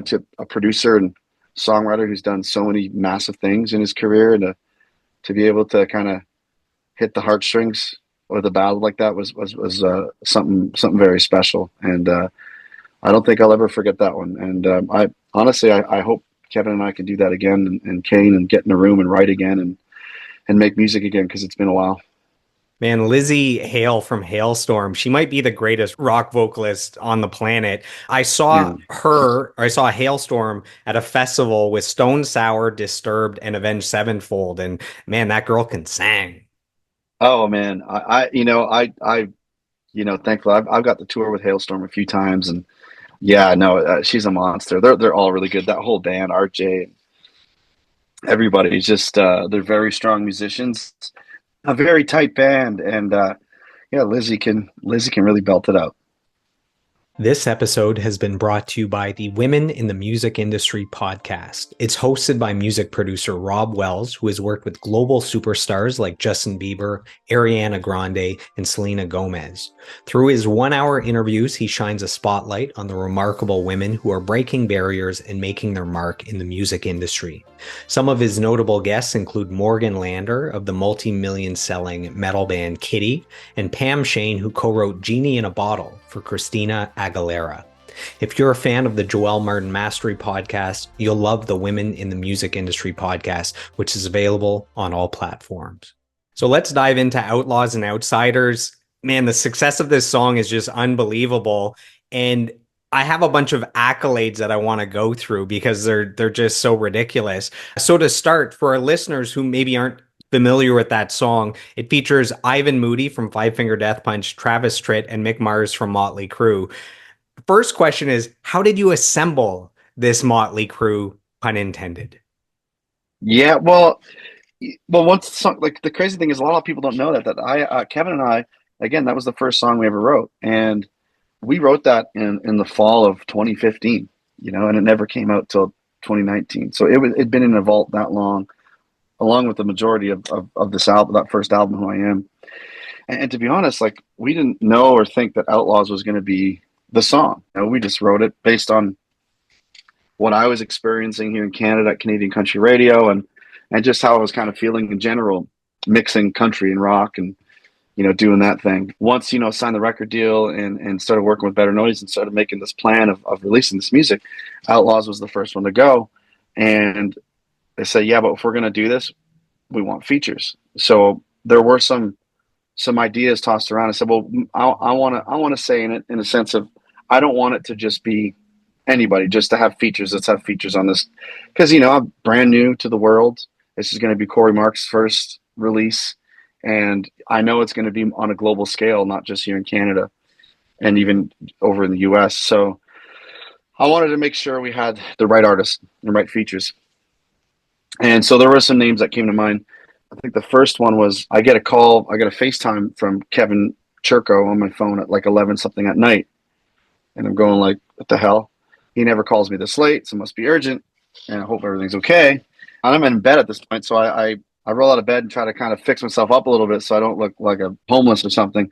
to a producer and songwriter who's done so many massive things in his career, and to be able to kind of hit the heartstrings with a ballad like that was something very special. And I don't think I'll ever forget that one. And I honestly, I hope Kevin and I can do that again, and Kane, and get in a room and write again, and make music again, because it's been a while. Man, Lizzie Hale from Hailstorm, she might be the greatest rock vocalist on the planet. Yeah. I saw Hailstorm at a festival with Stone Sour, Disturbed, and Avenged Sevenfold. And man, that girl can sing. Oh man, thankfully I've got the tour with Hailstorm a few times, and yeah, no, she's a monster. They're all really good. That whole band, RJ, everybody's just they're very strong musicians, a very tight band, and yeah, Lizzie can really belt it out. This episode has been brought to you by the Women in the Music Industry podcast. It's hosted by music producer Rob Wells, who has worked with global superstars like Justin Bieber, Ariana Grande, and Selena Gomez. Through his 1-hour interviews, he shines a spotlight on the remarkable women who are breaking barriers and making their mark in the music industry. Some of his notable guests include Morgan Lander of the multi-million selling metal band Kitty, and Pam Shane, who co-wrote Genie in a Bottle for Christina Aguilera. If you're a fan of the Joel Martin Mastery podcast, you'll love the Women in the Music Industry podcast, which is available on all platforms. So let's dive into Outlaws and Outsiders. Man, the success of this song is just unbelievable. And I have a bunch of accolades that I want to go through because they're just so ridiculous. So to start, for our listeners who maybe aren't familiar with that song, it features Ivan Moody from Five Finger Death Punch, Travis Tritt, and Mick Mars from Motley Crue. First question is, how did you assemble this Motley Crue, pun intended? Yeah, well, once the song, like, the crazy thing is, a lot of people don't know that I Kevin and I, again, that was the first song we ever wrote, and we wrote that in the fall of 2015, and it never came out till 2019. So it'd been in a vault that long, along with the majority of this album, that first album, Who I Am. And to be honest, like we didn't know or think that Outlaws was going to be the song. We just wrote it based on what I was experiencing here in Canada at Canadian country radio, and just how I was kind of feeling in general, mixing country and rock and doing that thing. Once signed the record deal and started working with Better Noise and started making this plan of releasing this music, Outlaws was the first one to go. And they said, yeah, but if we're going to do this, we want features. So there were some ideas tossed around. I said, well, I want to say in it in a sense of, I don't want it to just be anybody, just to have features. Let's have features on this, because I'm brand new to the world. This is going to be Cory Mark's first release, and I know it's going to be on a global scale, not just here in Canada and even over in the US. So I wanted to make sure we had the right artists, the right features. And so there were some names that came to mind. I think the first one was, I get a FaceTime from Kevin Churko on my phone at like 11 something at night. And I'm going like, what the hell? He never calls me this late, so it must be urgent. And I hope everything's okay. And I'm in bed at this point, so I roll out of bed and try to kind of fix myself up a little bit so I don't look like a homeless or something.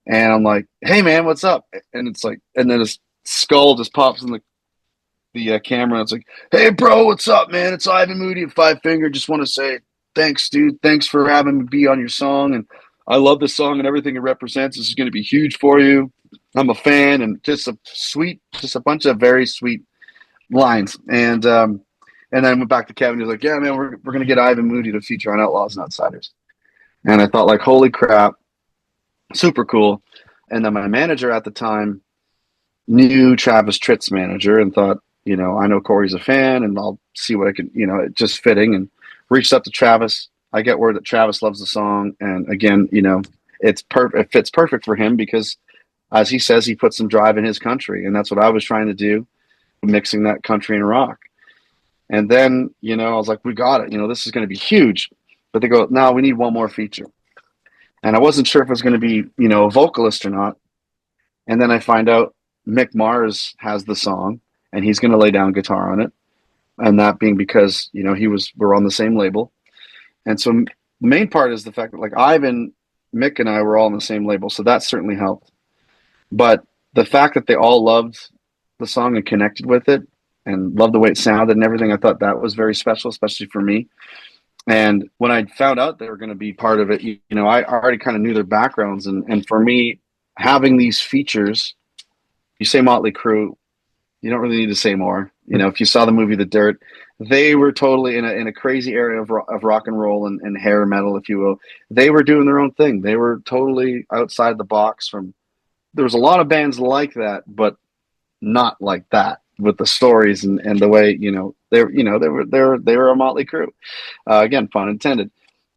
And I'm like, hey man, what's up? And it's like, and then his skull just pops in the camera. And it's like, hey bro, what's up, man? It's Ivan Moody at Five Finger. Just want to say thanks, dude. Thanks for having me be on your song. And I love the song and everything it represents. This is going to be huge for you. I'm a fan. And just a bunch of very sweet lines. And then I went back to Kevin. He was like, yeah, man, we're going to get Ivan Moody to feature on Outlaws and Outsiders. And I thought, like, holy crap, super cool. And then my manager at the time knew Travis Tritt's manager and thought, I know Cory's a fan and I'll see what I can, it just fitting, and reached out to Travis. I get word that Travis loves the song. And again, it's perfect. It fits perfect for him because, as he says, he put some drive in his country. And that's what I was trying to do, mixing that country and rock. And then, I was like, we got it. This is going to be huge. But they go, no, we need one more feature. And I wasn't sure if it was going to be, a vocalist or not. And then I find out Mick Mars has the song and he's going to lay down guitar on it. And that being because, we're on the same label. And so the main part is the fact that, like, Ivan, Mick, and I were all on the same label. So that certainly helped. But the fact that they all loved the song and connected with it and loved the way it sounded and everything, I thought that was very special, especially for me. And when I found out they were going to be part of it, I already kind of knew their backgrounds. And for me, having these features, you say Motley Crue, you don't really need to say more. If you saw the movie The Dirt, they were totally in a crazy area of rock and roll and hair metal, if you will. They were doing their own thing. They were totally outside the box from. There was a lot of bands like that, but not like that, with the stories and the way they were a Motley Crue. Again, pun intended.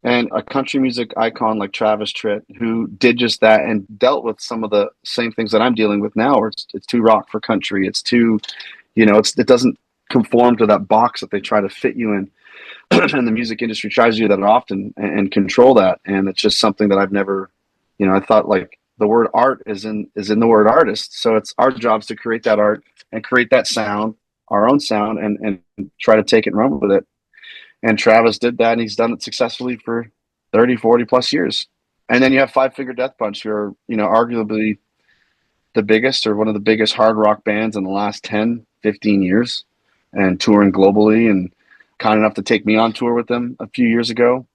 And a country music icon like Travis Tritt, who did just that and dealt with some of the same things that I'm dealing with now, where it's too rock for country. It's too, it doesn't conform to that box that they try to fit you in. And the music industry tries to do that often and control that. And it's just something that I've never, I thought, like, the word art is in the word artist. So it's our jobs to create that art and create that sound, our own sound, and try to take it and run with it. And Travis did that, and he's done it successfully for 30, 40 plus years. And then you have Five Finger Death Punch, who are, arguably the biggest or one of the biggest hard rock bands in the last 10, 15 years, and touring globally, and kind enough to take me on tour with them a few years ago.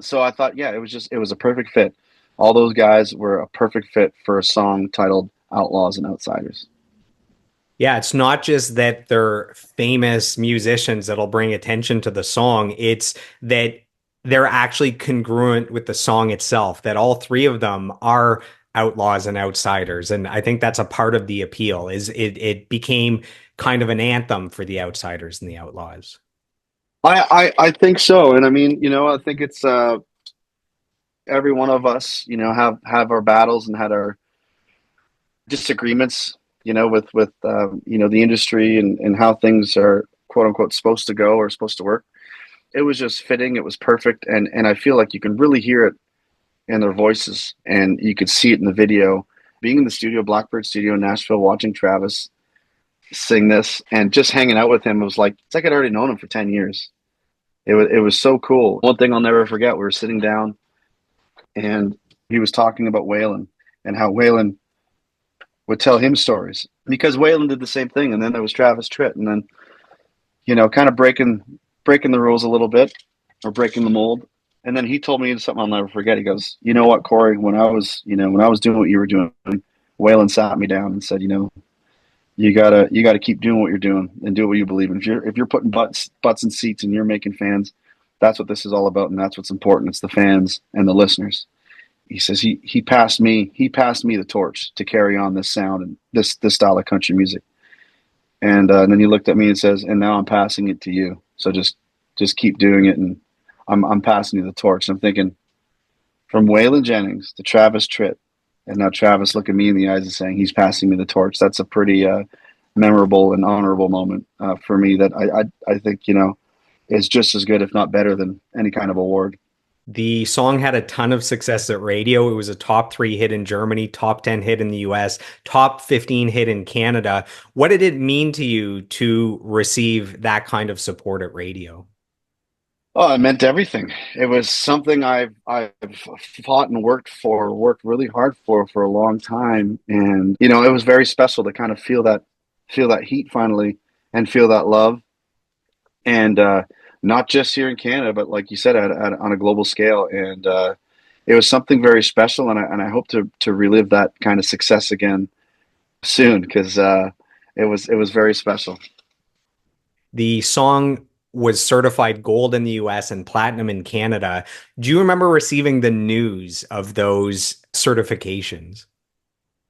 So I thought, yeah, it was a perfect fit. All those guys were a perfect fit for a song titled Outlaws and Outsiders. Yeah, it's not just that they're famous musicians that'll bring attention to the song. It's that they're actually congruent with the song itself, that all three of them are outlaws and outsiders. And I think that's a part of the appeal, is it became kind of an anthem for the outsiders and the outlaws. I think so. And I mean, I think it's every one of us, have our battles and had our disagreements, with the industry and how things are, quote unquote, supposed to go or supposed to work. It was just fitting. It was perfect. And I feel like you can really hear it in their voices, and you could see it in the video. being in the studio, Blackbird Studio in Nashville, watching Travis sing this and just hanging out with him, it was like it's like I'd already known him for 10 years. It was so cool. One thing I'll never forget, we were sitting down and he was talking about Waylon and how Waylon would tell him stories because Waylon did the same thing. And then there was Travis Tritt, and then, kind of breaking the rules a little bit or breaking the mold. And then he told me something I'll never forget. He goes, "You know what, Cory, when I was doing what you were doing, Waylon sat me down and said, you gotta keep doing what you're doing and do what you believe in. If you're putting butts in seats and you're making fans, that's what this is all about, and that's what's important. It's the fans and the listeners." He says he passed me the torch to carry on this sound and this style of country music. And then he looked at me and says, "And now I'm passing it to you. So just keep doing it, and I'm passing you the torch." And I'm thinking, from Waylon Jennings to Travis Tritt, and now Travis looking me in the eyes and saying he's passing me the torch. That's a pretty memorable and honorable moment for me that I think is just as good, if not better, than any kind of award. The song had a ton of success at radio. It was a top 3 hit in Germany, top 10 hit in the US, top 15 hit in Canada. What did it mean to you to receive that kind of support at radio? Oh, it meant everything. It was something I've fought and worked really hard for a long time, and it was very special to kind of feel that heat finally and feel that love, and not just here in Canada, but like you said, on a global scale. And it was something very special, and I hope to relive that kind of success again soon because it was very special. The song was certified gold in the US and platinum in Canada. Do you remember receiving the news of those certifications?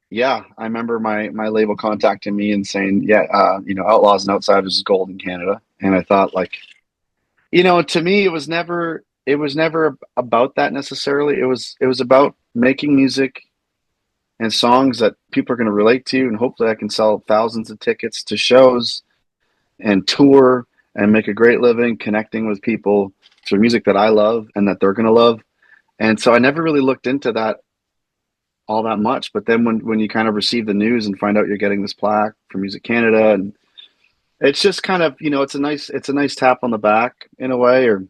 Yeah, I remember my label contacting me and saying, yeah, Outlaws and Outsiders is gold in Canada, and I thought, like, to me it was never about that necessarily. It was about making music and songs that people are going to relate to, and hopefully I can sell thousands of tickets to shows and tour and make a great living connecting with people through music that I love and that they're going to love. And so I never really looked into that all that much. But then when you kind of receive the news and find out you're getting this plaque from Music Canada, and it's just kind of, it's a nice tap on the back in a way, and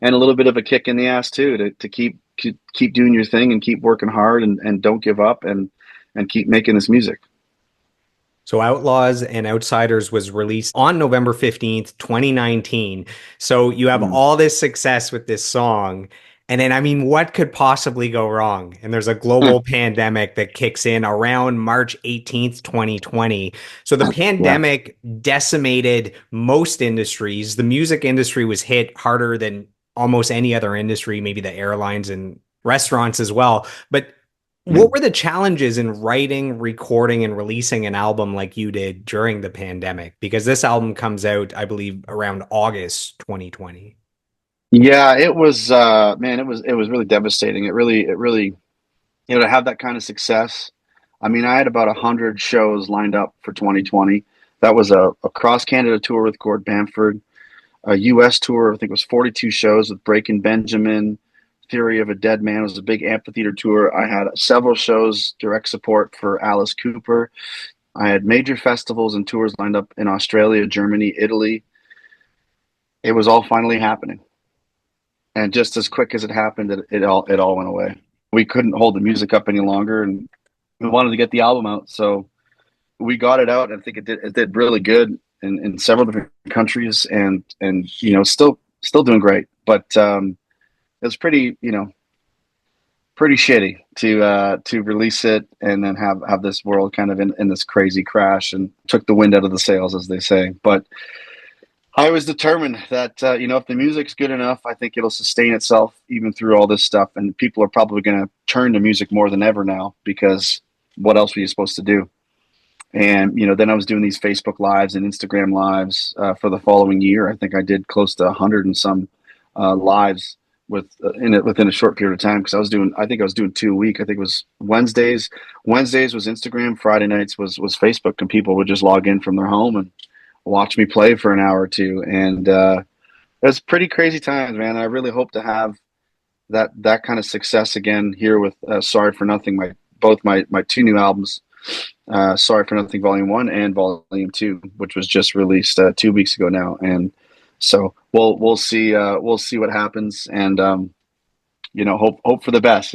a little bit of a kick in the ass too, to keep doing your thing and keep working hard, and don't give up, and keep making this music. So Outlaws and Outsiders was released on November 15th, 2019. So you have Mm. all this success with this song. And then, I mean, what could possibly go wrong? And there's a global pandemic that kicks in around March 18th, 2020. So the Yeah. pandemic decimated most industries. The music industry was hit harder than almost any other industry, maybe the airlines and restaurants as well. But what Mm. were the challenges in writing, recording, and releasing an album like you did during the pandemic? Because this album comes out, I believe, around August 2020. Yeah, it was man, it was really devastating. It really to have that kind of success. I mean, I had about 100 shows lined up for 2020. That was a cross Canada tour with Gord Bamford, a US tour, I think it was 42 shows with Breaking Benjamin, Theory of a Dead Man. It was a big amphitheater tour. I had several shows, direct support for Alice Cooper. I had major festivals and tours lined up in Australia, Germany, Italy. It was all finally happening. And just as quick as it happened, it all went away. We couldn't hold the music up any longer, and we wanted to get the album out. So we got it out, and I think it did really good in several different countries, and still doing great. But it was pretty shitty to release it and then have this world kind of in this crazy crash, and took the wind out of the sails, as they say. But I was determined that if the music's good enough, I think it'll sustain itself even through all this stuff. And people are probably going to turn to music more than ever now, because what else were you supposed to do? And then I was doing these Facebook lives and Instagram lives for the following year. I think I did close to 100 and some lives within a short period of time, because I think I was doing 2 a week. I think it was Wednesdays. Wednesdays was Instagram. Friday nights was Facebook, and people would just log in from their home and watch me play for an hour or two. And it was pretty crazy times, man. I really hope to have that kind of success again here with Sorry for Nothing, both my two new albums, Sorry for Nothing Volume 1 and Volume 2, which was just released 2 weeks ago now. And so we'll see what happens, and hope for the best.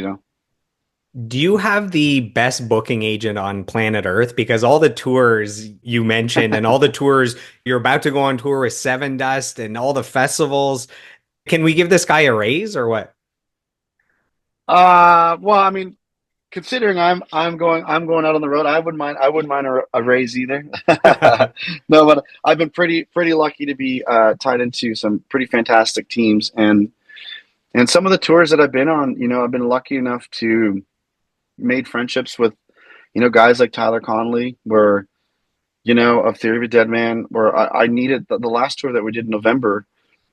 Do you have the best booking agent on planet Earth? Because all the tours you mentioned and all the tours you're about to go on tour with Seven Dust and all the festivals, can we give this guy a raise or what? Well, I mean, considering I'm going out on the road, I wouldn't mind a raise either. No, but I've been pretty lucky to be tied into some pretty fantastic teams, and some of the tours that I've been on, I've been lucky enough to made friendships with guys like Tyler Connolly, where of Theory of a Dead Man, where I needed the last tour that we did in November.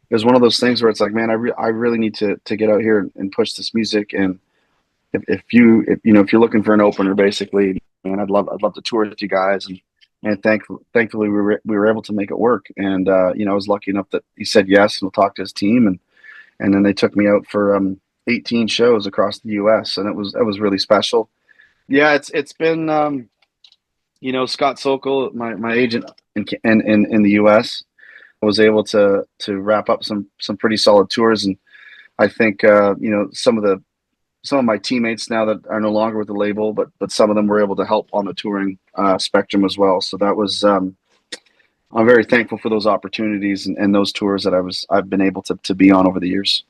It was one of those things where it's like, man, I really need to get out here and push this music. And if you're looking for an opener, basically, man, I'd love to tour with you guys. And thankfully we were able to make it work. And I was lucky enough that he said yes, and we'll talk to his team, and then they took me out for 18 shows across the U.S. and it was really special. Yeah, it's been Scott Sokol, my agent in the U.S. was able to wrap up some pretty solid tours, and I think some of my teammates now that are no longer with the label, but some of them were able to help on the touring spectrum as well. So that was I'm very thankful for those opportunities and those tours that I've been able to be on over the years.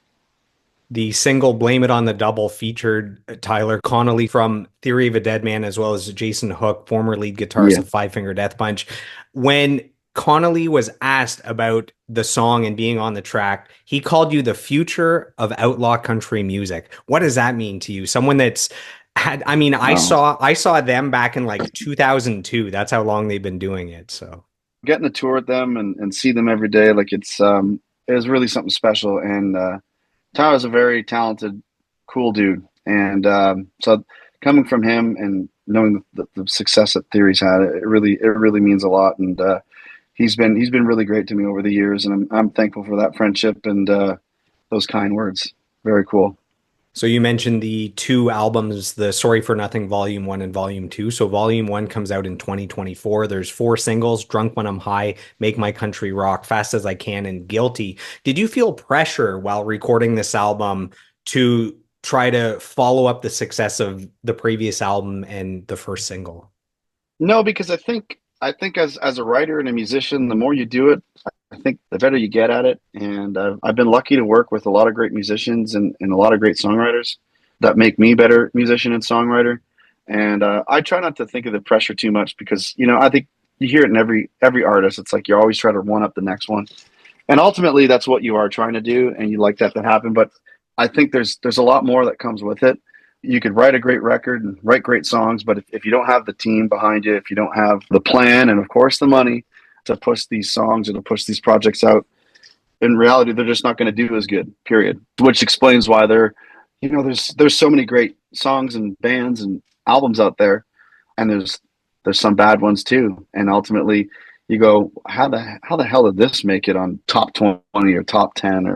The single Blame It on the Double featured Tyler Connolly from Theory of a Dead Man, as well as Jason Hook, former lead guitarist Yeah. of Five Finger Death Punch. When Connolly was asked about the song and being on the track, he called you the future of outlaw country music. What does that mean to you? Someone that's had, I mean, Wow. I saw them back in like 2002. That's how long they've been doing it. So Getting to tour with them and see them every day, like it was really something special. And Tyler's a very talented, cool dude. And so coming from him and knowing the success that Theory's had, it really means a lot. And he's been really great to me over the years, and I'm thankful for that friendship and those kind words. Very cool. So you mentioned the two albums, the Sorry for Nothing Volume 1 and Volume 2. So Volume 1 comes out in 2024. There's four singles: Drunk When I'm High, Make My Country Rock, Fast as I Can, and Guilty. Did you feel pressure while recording this album to try to follow up the success of the previous album and the first single? No, because I think as a writer and a musician, the more you do it, I think the better you get at it. And I've been lucky to work with a lot of great musicians and a lot of great songwriters that make me better musician and songwriter. And I try not to think of the pressure too much because I think you hear it in every artist. It's like you're always trying to one up the next one, and ultimately that's what you are trying to do, and you like that to happen. But I think there's a lot more that comes with it. You could write a great record and write great songs, but if you don't have the team behind you, if you don't have the plan and of course the money to push these songs or to push these projects out, in reality they're just not going to do as good. Period. Which explains why there's so many great songs and bands and albums out there, and there's some bad ones too. And ultimately, you go, how the hell did this make it on top 20 or top 10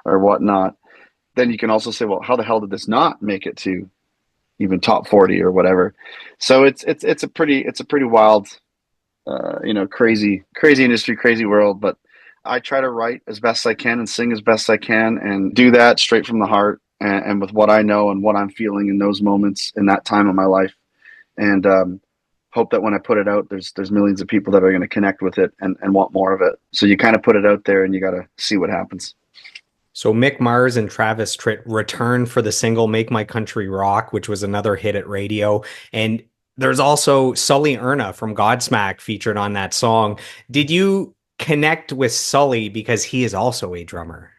or whatnot? Then you can also say, well, how the hell did this not make it to even top 40 or whatever? So it's a pretty wild, crazy industry, crazy world. But I try to write as best I can and sing as best I can and do that straight from the heart and with what I know and what I'm feeling in those moments in that time of my life. And hope that when I put it out, there's millions of people that are going to connect with it and want more of it. So you kind of put it out there and you got to see what happens. So Mick Mars and Travis Tritt returned for the single Make My Country Rock, which was another hit at radio. And there's also Sully Erna from Godsmack featured on that song. Did you connect with Sully because he is also a drummer?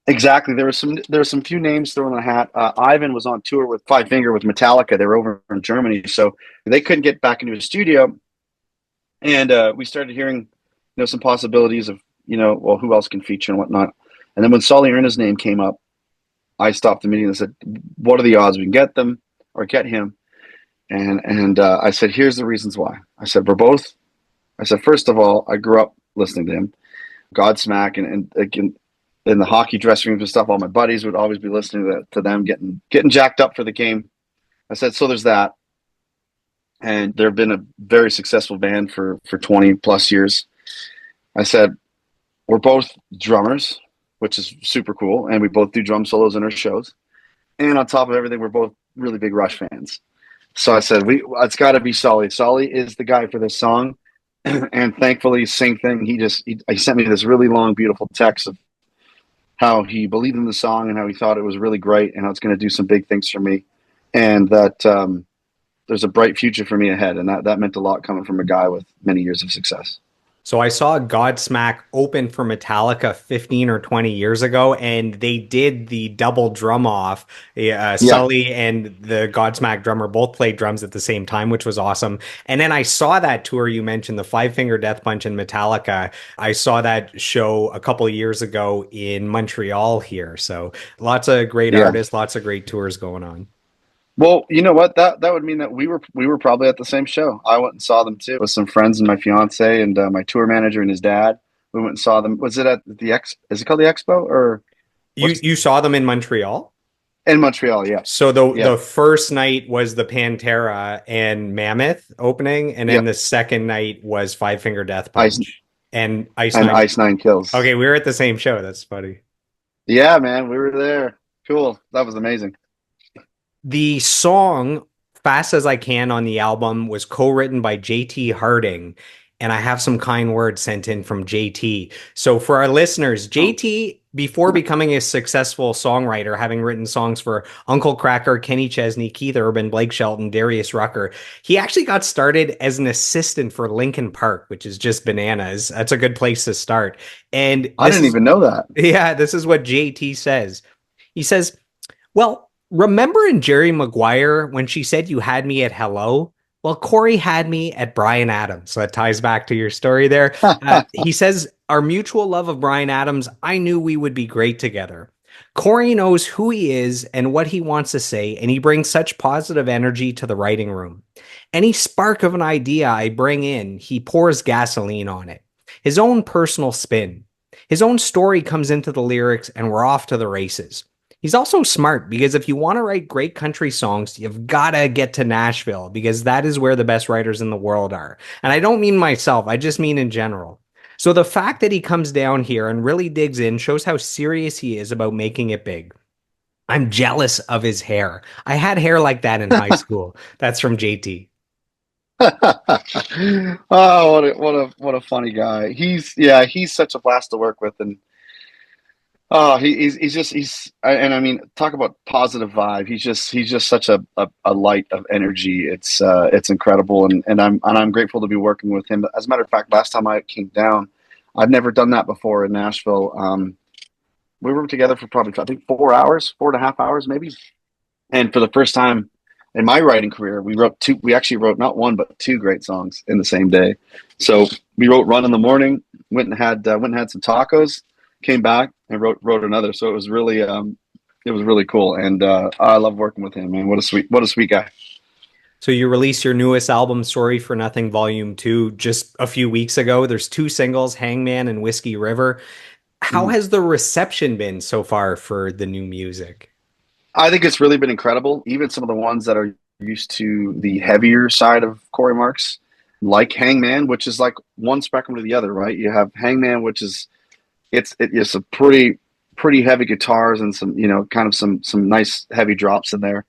Exactly. There were some few names thrown in the hat. Ivan was on tour with Five Finger with Metallica. They were over in Germany, so they couldn't get back into a studio. And we started hearing, some possibilities of, well, who else can feature and whatnot. And then when Sully Erna's name came up, I stopped the meeting and said, "What are the odds we can get them or get him?" And I said, "Here's the reasons why." I said, "We're both." I said, "First of all, I grew up listening to him, Godsmack, and again, in the hockey dressing rooms and stuff. All my buddies would always be listening to them, getting jacked up for the game." I said, "So there's that." and they've been a very successful band for 20 plus years. I said, we're both drummers, which is super cool, and we both do drum solos in our shows. And on top of everything, we're both really big Rush fans. So I said, it's got to be Solly. Solly is the guy for this song. And thankfully, same thing. He sent me this really long, beautiful text of how he believed in the song and how he thought it was really great and how it's going to do some big things for me, and that there's a bright future for me ahead. And that meant a lot coming from a guy with many years of success. So I saw Godsmack open for Metallica 15 or 20 years ago, and they did the double drum off. Yeah, Sully and the Godsmack drummer both played drums at the same time, which was awesome. And then I saw that tour you mentioned, the Five Finger Death Punch and Metallica. I saw that show a couple of years ago in Montreal here. So lots of great yeah. artists, lots of great tours going on. Well, you know what? That would mean that we were probably at the same show. I went and saw them too with some friends and my fiance and my tour manager and his dad. We went and saw them. Was it at the X? Is it called the Expo or You what's you saw them in Montreal? in Montreal? Yeah, So the yeah, the first night was the Pantera and Mammoth opening, and yeah. then the second night was Five Finger Death Ice Punch and Ice and Nine. Ice Nine Kills. Okay, we were at the same show. That's funny. Yeah, man, we were there. Cool. That was amazing. The song Fast as I Can on the album was co-written by JT Harding, and I have some kind words sent in from JT. So for our listeners, Oh, JT, before becoming a successful songwriter, having written songs for Uncle Kracker, Kenny Chesney, Keith Urban, Blake Shelton, Darius Rucker, he actually got started as an assistant for Linkin Park, which is just bananas. That's a good place to start. And I this didn't is, even know that. yeah, this is what JT says. He says, well, remember in Jerry Maguire when she said you had me at hello? Well, Cory had me at Bryan Adams. So that ties back to your story there. He says, our mutual love of Bryan Adams, I knew we would be great together. Cory knows who he is and what he wants to say, and he brings such positive energy to the writing room. Any spark of an idea I bring in, he pours gasoline on it. His own personal spin. His own story comes into the lyrics, and we're off to the races. He's also smart because if you want to write great country songs, you've got to get to Nashville because that is where the best writers in the world are. And I don't mean myself, I just mean in general. So the fact that he comes down here and really digs in shows how serious he is about making it big. I'm jealous of his hair. I had hair like that in high school. That's from JT. Oh, what a funny guy. He's such a blast to work with, and oh, he's just and I mean, talk about positive vibe. He's just such a light of energy. It's incredible, and I'm grateful to be working with him. As a matter of fact, last time I came down, I've never done that before in Nashville. We were together for probably I think 4 hours, 4.5 hours maybe, and for the first time in my writing career, we wrote two. We actually wrote not one but two great songs in the same day. So we wrote "Run in the Morning," went and had some tacos, came back and wrote another. So it was really cool, and I love working with him. Man, what a sweet guy. So you released your newest album, Sorry for Nothing Volume 2, just a few weeks ago. There's two singles, Hangman and Whiskey River. How Mm. has the reception been so far for the new music? I think it's really been incredible. Even some of the ones that are used to the heavier side of Corey Marks, like Hangman, which is like one spectrum to the other, right? You have Hangman, which is it's a pretty heavy guitars and some kind of some nice heavy drops in there.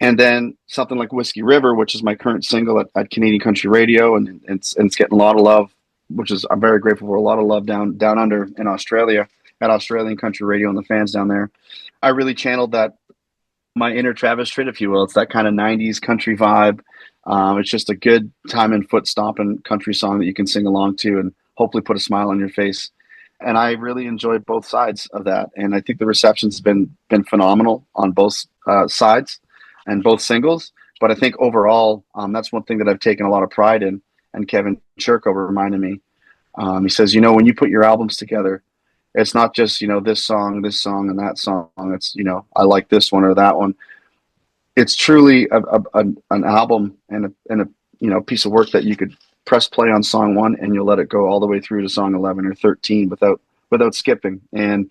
And then something like Whiskey River, which is my current single at Canadian Country Radio, and it's getting a lot of love, which is I'm very grateful for. A lot of love down under in Australia at Australian Country Radio and the fans down there. I really channeled that my inner Travis Tritt, if you will. It's that kind of '90s country vibe. It's just a good time and foot stomping country song that you can sing along to and hopefully put a smile on your face. And I really enjoyed both sides of that, and I think the reception's been phenomenal on both sides and both singles. But I think overall, that's one thing that I've taken a lot of pride in. And Kevin Churko reminded me. He says, when you put your albums together, it's not just this song, and that song. It's I like this one or that one. It's truly an album and a piece of work that you could press play on song one and you'll let it go all the way through to song 11 or 13 without skipping. And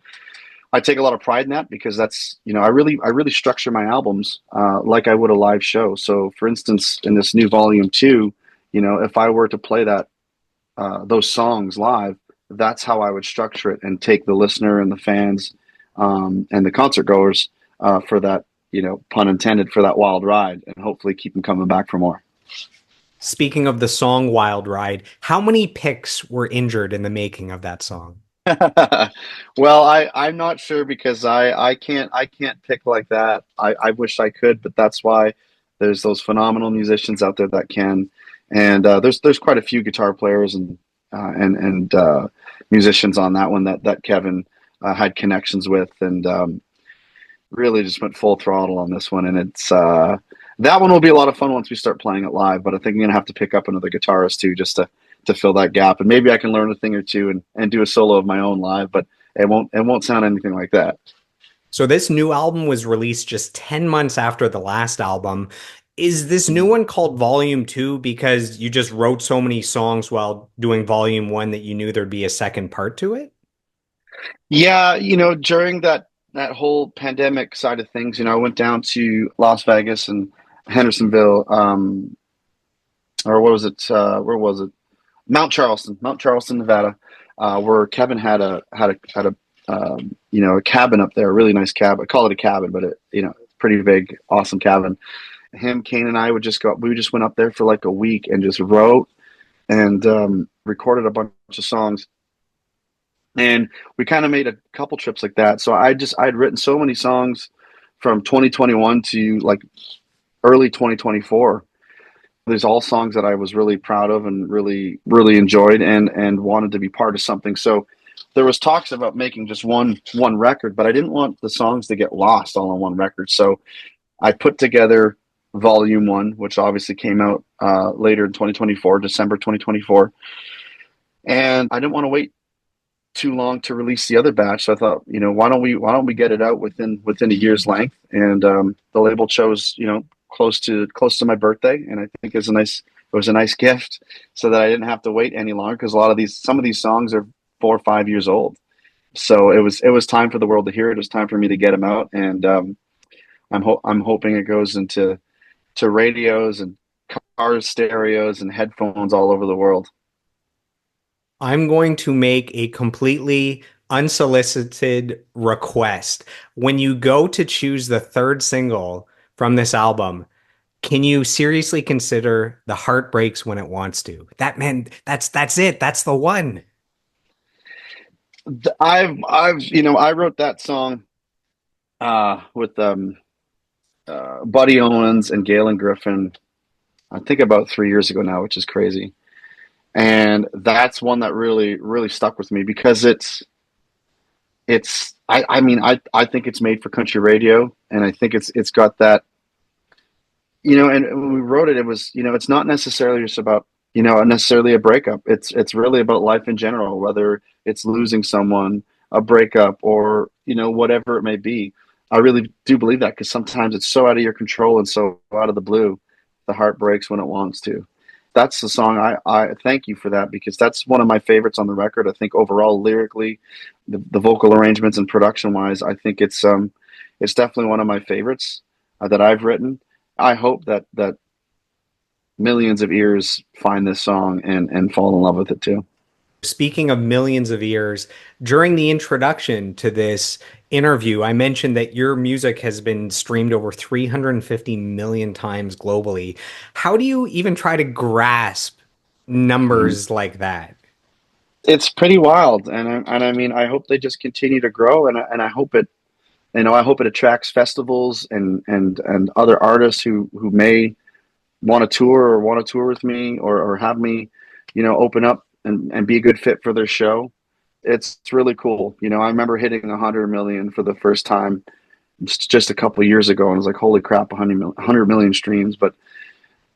I take a lot of pride in that because that's, I really structure my albums like I would a live show. So, for instance, in this new volume two, if I were to play those songs live, that's how I would structure it and take the listener and the fans and the concert goers for that, pun intended, for that wild ride, and hopefully keep them coming back for more. Speaking of the song Wild Ride, how many picks were injured in the making of that song? Well, I'm not sure because I can't pick like that. I wish I could, but that's why there's those phenomenal musicians out there that can, and there's quite a few guitar players and musicians on that one that Kevin had connections with, and really just went full throttle on this one. And it's that one will be a lot of fun once we start playing it live. But I think I'm gonna have to pick up another guitarist too, just to fill that gap. And maybe I can learn a thing or two and do a solo of my own live. But it won't sound anything like that. So this new album was released just 10 months after the last album. Is this new one called Volume 2 because you just wrote so many songs while doing Volume 1 that you knew there'd be a second part to it? Yeah, during that whole pandemic side of things, I went down to Las Vegas and Hendersonville, or what was it? Where was it? Mount Charleston, Nevada, where Kevin had a cabin up there, a really nice cabin. I call it a cabin, but pretty big, awesome cabin. Him, Kane, and I would just go. We just went up there for like a week and just wrote and recorded a bunch of songs. And we kind of made a couple trips like that. So I'd written so many songs from 2021 to like early 2024. There's all songs that I was really proud of and really, really enjoyed and wanted to be part of something. So there was talks about making just one record, but I didn't want the songs to get lost all on one record. So I put together Volume One, which obviously came out later in 2024, December 2024, and I didn't want to wait too long to release the other batch. So I thought, why don't we get it out within a year's length? And the label chose, close to my birthday, and I think it was a nice gift, so that I didn't have to wait any longer because some of these songs are 4 or 5 years old. So it was time for the world to hear it. It was time for me to get them out, and I'm hoping it goes into radios and cars, stereos, and headphones all over the world. I'm going to make a completely unsolicited request. When you go to choose the third single from this album, can you seriously consider The Heart Breaks When It Wants to? That man, that's it. That's the one. I wrote that song with Buddy Owens and Galen Griffin, I think about 3 years ago now, which is crazy. And that's one that really, really stuck with me because I think it's made for country radio, and I think it's got that, and when we wrote it, it was, it's not necessarily just about, necessarily a breakup. It's really about life in general, whether it's losing someone, a breakup, or, whatever it may be. I really do believe that because sometimes it's so out of your control and so out of the blue, the heart breaks when it wants to. That's the song. I thank you for that because that's one of my favorites on the record. I think overall lyrically, the vocal arrangements and production wise, I think it's definitely one of my favorites that I've written. I hope that millions of ears find this song and fall in love with it too. Speaking of millions of ears, during the introduction to this interview, I mentioned that your music has been streamed over 350 million times globally. How do you even try to grasp Mhm. numbers like that? It's pretty wild, and I mean, I hope they just continue to grow, and I hope it attracts festivals and other artists who may want to tour with me or have me, open up and be a good fit for their show. It's really cool. I remember hitting 100 million for the first time just a couple of years ago, and I was like, holy crap, 100 million streams. But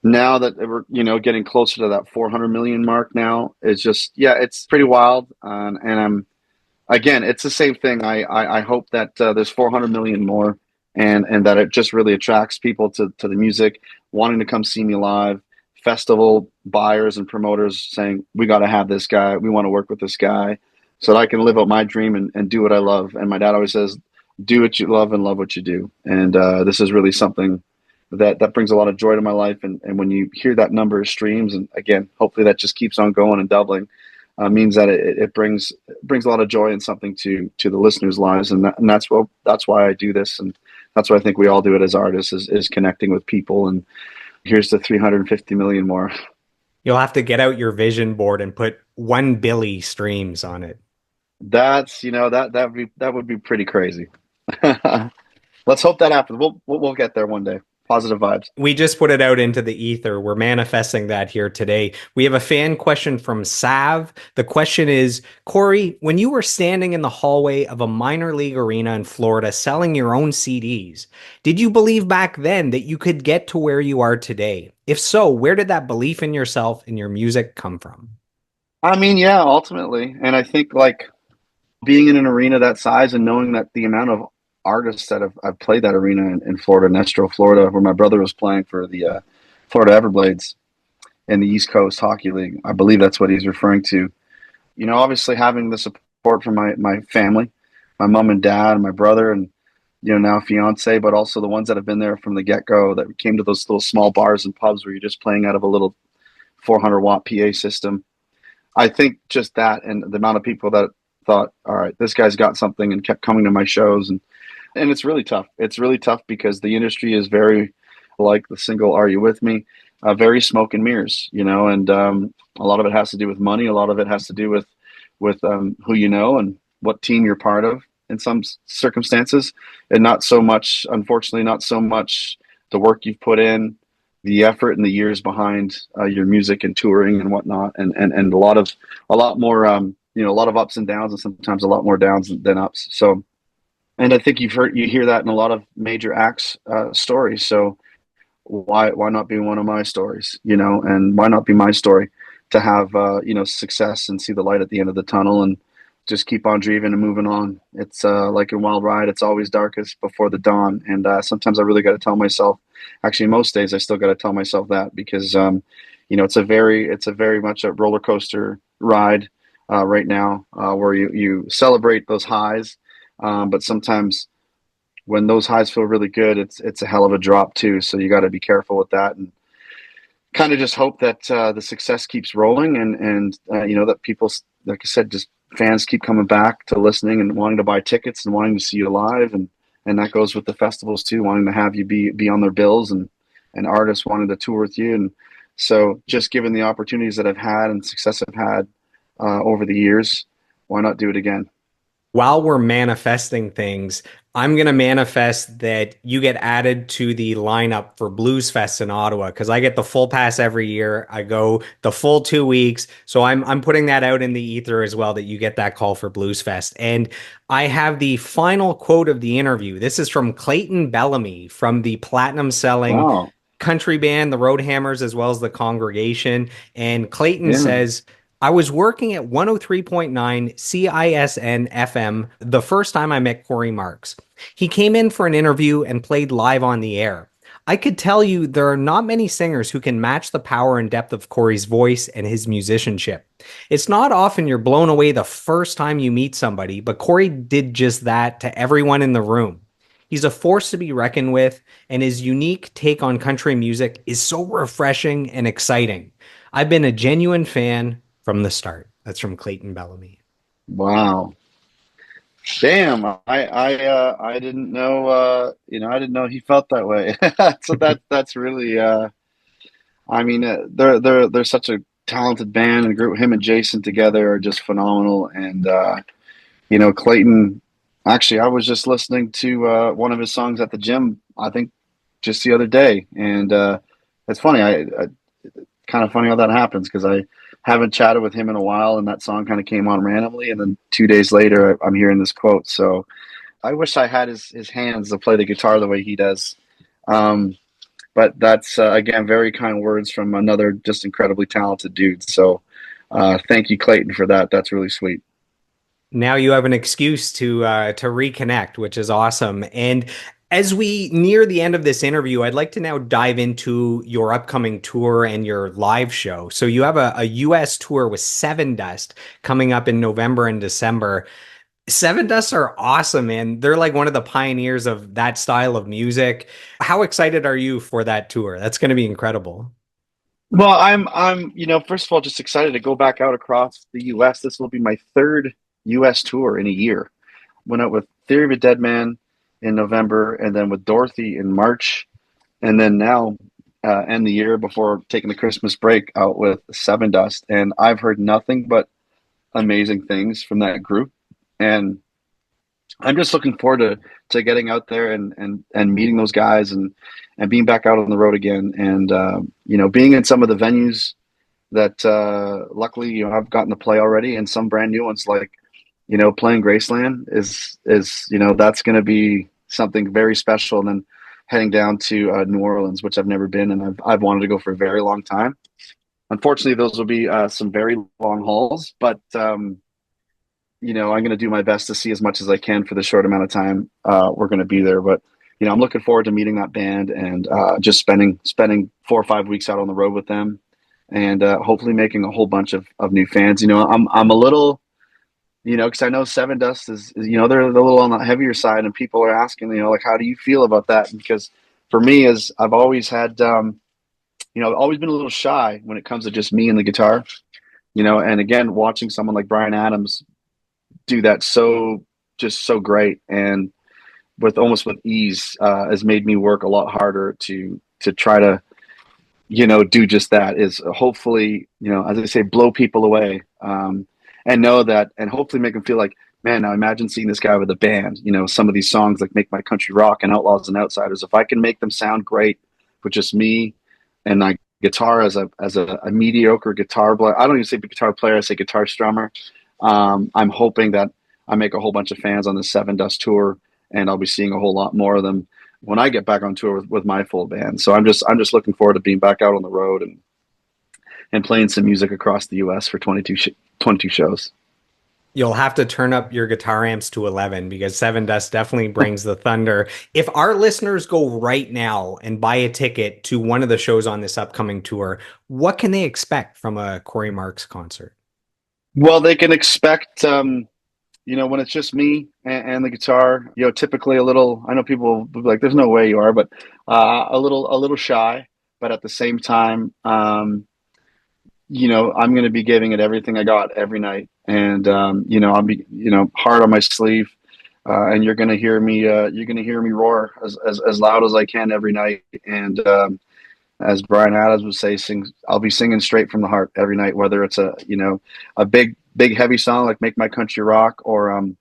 now that we're, getting closer to that 400 million mark now, it's just, yeah, it's pretty wild. And again, it's the same thing. I hope that there's 400 million more, and that it just really attracts people to the music, wanting to come see me live. Festival buyers and promoters saying, we got to have this guy. We want to work with this guy. so that I can live out my dream and do what I love. And my dad always says, do what you love and love what you do. And this is really something that brings a lot of joy to my life. And when you hear that number of streams, and again, hopefully that just keeps on going and doubling, means that it brings a lot of joy and something to the listeners' lives. And that's why I do this. And that's why I think we all do it as artists is connecting with people. And here's the 350 million more. You'll have to get out your vision board and put 1 billion streams on it. That's, that would be pretty crazy. Let's hope that happens. We'll get there one day. Positive vibes. We just put it out into the ether. We're manifesting that here today. We have a fan question from Sav. The question is, Cory, when you were standing in the hallway of a minor league arena in Florida selling your own CDs, did you believe back then that you could get to where you are today? If so, where did that belief in yourself and your music come from? I mean, yeah, ultimately. And I think like being in an arena that size and knowing that the amount of artists that I've played that arena in Florida, in Estro, Florida, where my brother was playing for the Florida Everblades in the East Coast Hockey League. I believe that's what he's referring to. Obviously having the support from my family, my mom and dad, and my brother, and now fiance, but also the ones that have been there from the get go that came to those little small bars and pubs where you're just playing out of a little 400-watt PA system. I think just that and the amount of people that thought, all right, this guy's got something and kept coming to my shows. And it's really tough. It's really tough because the industry is very like the single Are You With Me? Very smoke and mirrors, and a lot of it has to do with money. A lot of it has to do with who you know and what team you're part of in some circumstances. And not so much, unfortunately, not so much the work you've put in, the effort and the years behind your music and touring and whatnot. And a lot more, a lot of ups and downs and sometimes a lot more downs than ups. So, and I think you hear that in a lot of major acts stories. So why not be one of my stories, and why not be my story to have, success and see the light at the end of the tunnel and just keep on dreaming and moving on. It's like a wild ride. It's always darkest before the dawn. And sometimes I really got to tell myself, actually most days I still got to tell myself that because, it's a very much a roller coaster ride right now where you celebrate those highs. But sometimes when those highs feel really good, it's a hell of a drop too. So you got to be careful with that and kind of just hope that the success keeps rolling and that people, like I said, just fans keep coming back to listening and wanting to buy tickets and wanting to see you live. And that goes with the festivals too, wanting to have you be on their bills and artists wanting to tour with you. And so just given the opportunities that I've had and success I've had over the years, why not do it again? While we're manifesting things, I'm going to manifest that you get added to the lineup for Blues Fest in Ottawa because I get the full pass every year. I go the full 2 weeks. So I'm putting that out in the ether as well that you get that call for Blues Fest. And I have the final quote of the interview. This is from Clayton Bellamy from the platinum selling Wow. country band, the Roadhammers, as well as the Congregation. And Clayton Yeah. says, I was working at 103.9 CISN FM the first time I met Cory Marks. He came in for an interview and played live on the air. I could tell you there are not many singers who can match the power and depth of Cory's voice and his musicianship. It's not often you're blown away the first time you meet somebody, but Cory did just that to everyone in the room. He's a force to be reckoned with, and his unique take on country music is so refreshing and exciting. I've been a genuine fan from the start. That's from Clayton Bellamy. Wow. Damn. I didn't know, I didn't know he felt that way. So that's really, I mean, they're such a talented band and group. Him and Jason together are just phenomenal. And, Clayton, actually, I was just listening to one of his songs at the gym, I think just the other day. And it's funny. I kind of funny how that happens because I haven't chatted with him in a while, and that song kind of came on randomly, and then 2 days later, I'm hearing this quote. So I wish I had his hands to play the guitar the way he does. But that's again very kind words from another just incredibly talented dude. So thank you, Clayton, for that. That's really sweet. Now you have an excuse to reconnect, which is awesome. And As we near the end of this interview, I'd like to now dive into your upcoming tour and your live show. So you have a US tour with Seven Dust coming up in November and December. Seven Dust are awesome, man. They're like one of the pioneers of that style of music. How excited are you for that tour? That's going to be incredible. Well, first of all, just excited to go back out across the U.S. This will be my third U.S. tour in a year. Went out with Theory of a Dead Man in November, and then with Dorothy in March, and then now end the year before taking the Christmas break out with Seven Dust. And I've heard nothing but amazing things from that group, and I'm just looking forward to getting out there and meeting those guys and being back out on the road again, and being in some of the venues that luckily I've gotten to play already, and some brand new ones like playing Graceland is that's going to be something very special. And then heading down to New Orleans, which I've never been, and I've wanted to go for a very long time. Unfortunately, those will be some very long hauls, but I'm going to do my best to see as much as I can for the short amount of time we're going to be there. But I'm looking forward to meeting that band and just spending 4 or 5 weeks out on the road with them, and hopefully making a whole bunch of new fans. I'm a little, because I know Seven Dust is they're a little on the heavier side, and people are asking, like, how do you feel about that? Because for me, as I've always had, I've always been a little shy when it comes to just me and the guitar. And again, watching someone like Brian Adams do that so great and with ease has made me work a lot harder to try to do just that, is hopefully as I say, blow people away, and know that, and hopefully make them feel like, man, now imagine seeing this guy with a band. Some of these songs like Make My Country Rock and Outlaws and Outsiders, if I can make them sound great with just me and my guitar as a mediocre guitar player. I don't even say guitar player, I say guitar strummer. I'm hoping that I make a whole bunch of fans on the Seven Dust tour, and I'll be seeing a whole lot more of them when I get back on tour with my full band. So I'm just looking forward to being back out on the road and playing some music across the U.S. for 22 shows. You'll have to turn up your guitar amps to 11 because Seven Dust definitely brings the thunder. If our listeners go right now and buy a ticket to one of the shows on this upcoming tour, what can they expect from a Cory Marks concert? Well, they can expect, when it's just me and the guitar, typically a little, I know people will be like, there's no way you are, but a little shy, but at the same time, I'm going to be giving it everything I got every night. And, I'll be, hard on my sleeve. And you're going to hear me roar as loud as I can every night. And, as Brian Adams would say, I'll be singing straight from the heart every night, whether it's a big heavy song like Make My Country Rock, or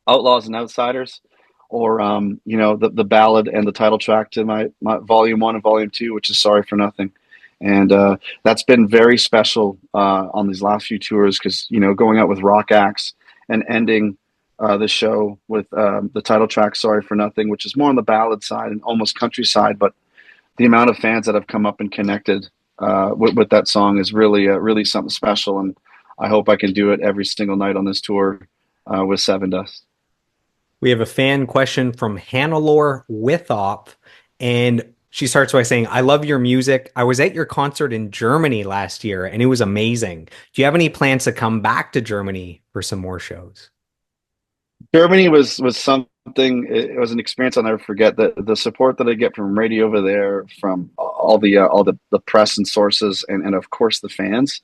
Outlaws and Outsiders, or the ballad and the title track to my volume 1 and volume 2, which is Sorry for Nothing. And that's been very special on these last few tours, because going out with rock acts and ending the show with the title track Sorry for Nothing, which is more on the ballad side and almost countryside, but the amount of fans that have come up and connected with that song is really something special. And I hope I can do it every single night on this tour with Seven Dust. We have a fan question from Hannelore Withop, and she starts by saying, I love your music. I was at your concert in Germany last year, and it was amazing. Do you have any plans to come back to Germany for some more shows? Germany was something. It was an experience I'll never forget. The support that I get from radio over there, from all the press and sources, and of course the fans.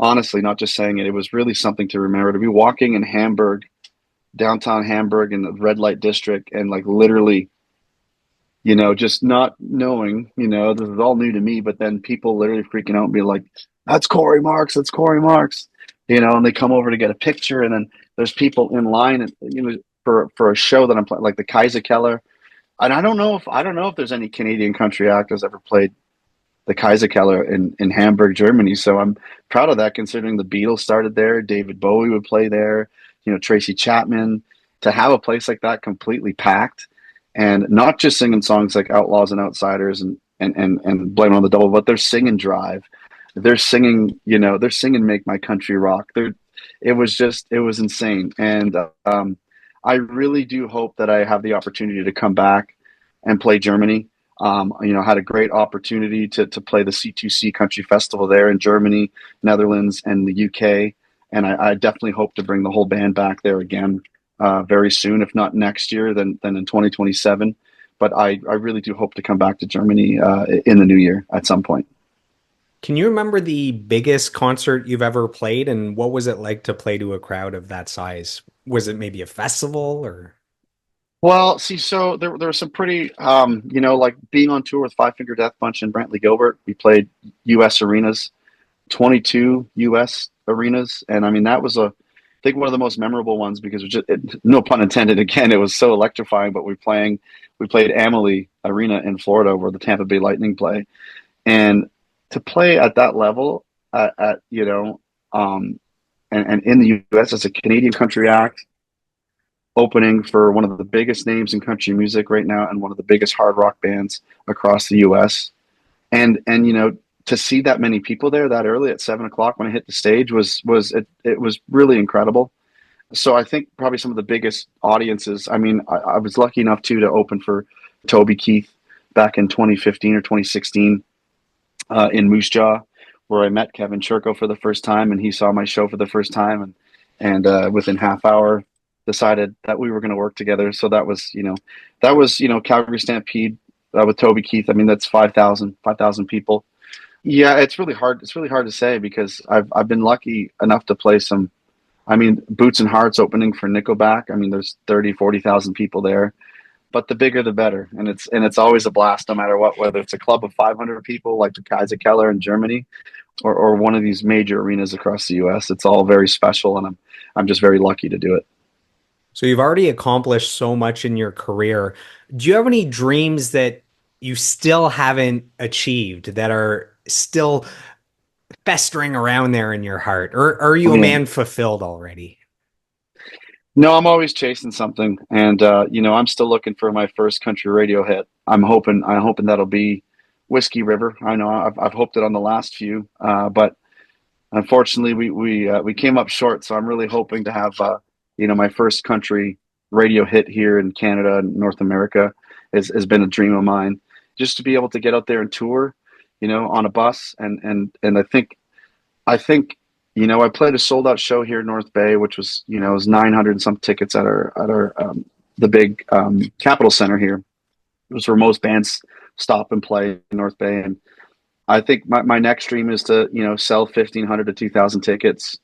Honestly, not just saying it, it was really something to remember. To be walking in Hamburg, downtown Hamburg, in the red light district, and like literally, just not knowing, this is all new to me. But then people literally freaking out and be like, "That's Cory Marks! That's Cory Marks!" And they come over to get a picture, and then there's people in line, and for a show that I'm playing, like the Kaiser Keller. And I don't know if there's any Canadian country act that's ever played the Kaiser Keller in Hamburg, Germany. So I'm proud of that, considering the Beatles started there, David Bowie would play there, Tracy Chapman. To have a place like that completely packed, and not just singing songs like Outlaws and Outsiders and Blame It on the Double, but they're singing Drive. They're singing Make My Country Rock. It was insane. And I really do hope that I have the opportunity to come back and play Germany. Had a great opportunity to play the C2C Country Festival there in Germany, Netherlands, and the UK. And I definitely hope to bring the whole band back there again very soon, if not next year, then in 2027. But I really do hope to come back to Germany in the new year at some point. Can you remember the biggest concert you've ever played, and what was it like to play to a crowd of that size? Was it maybe a festival or? Well, see, so there were some pretty, like being on tour with Five Finger Death Punch and Brantley Gilbert. We played U.S. arenas, 22 U.S. arenas, and I mean that was I think one of the most memorable ones because no pun intended. Again, it was so electrifying. But we played Amalie Arena in Florida where the Tampa Bay Lightning play, and to play at that level at and in the U.S. as a Canadian country act opening for one of the biggest names in country music right now and one of the biggest hard rock bands across the US. And to see that many people there that early at 7 o'clock when I hit the stage it was really incredible. So I think probably some of the biggest audiences. I mean, I was lucky enough too to open for Toby Keith back in 2015 or 2016 in Moose Jaw, where I met Kevin Churko for the first time, and he saw my show for the first time, and within half hour decided that we were going to work together. So that was Calgary Stampede with Toby Keith. I mean, that's 5,000 people. Yeah, it's really hard. It's really hard to say because I've been lucky enough to play some. I mean, Boots and Hearts opening for Nickelback. I mean, there's 30,000 to 40,000 people there, but the bigger the better, and it's always a blast no matter what. Whether it's a club of 500 people like the Kaiser Keller in Germany, or one of these major arenas across the U.S., it's all very special, and I'm just very lucky to do it. So you've already accomplished so much in your career. Do you have any dreams that you still haven't achieved that are still festering around there in your heart? Or are you a Yeah. man fulfilled already? No, I'm always chasing something, and I'm still looking for my first country radio hit. I'm hoping that'll be Whiskey River. I know I've hoped it on the last few, but unfortunately we came up short. So I'm really hoping to have my first country radio hit here in Canada and North America has been a dream of mine. Just to be able to get out there and tour, on a bus, and I think I played a sold out show here in North Bay, which was 900 and some tickets at our the big Capitol Center here. It was where most bands stop and play in North Bay, and I think my next dream is to sell 1,500 to 2,000 tickets.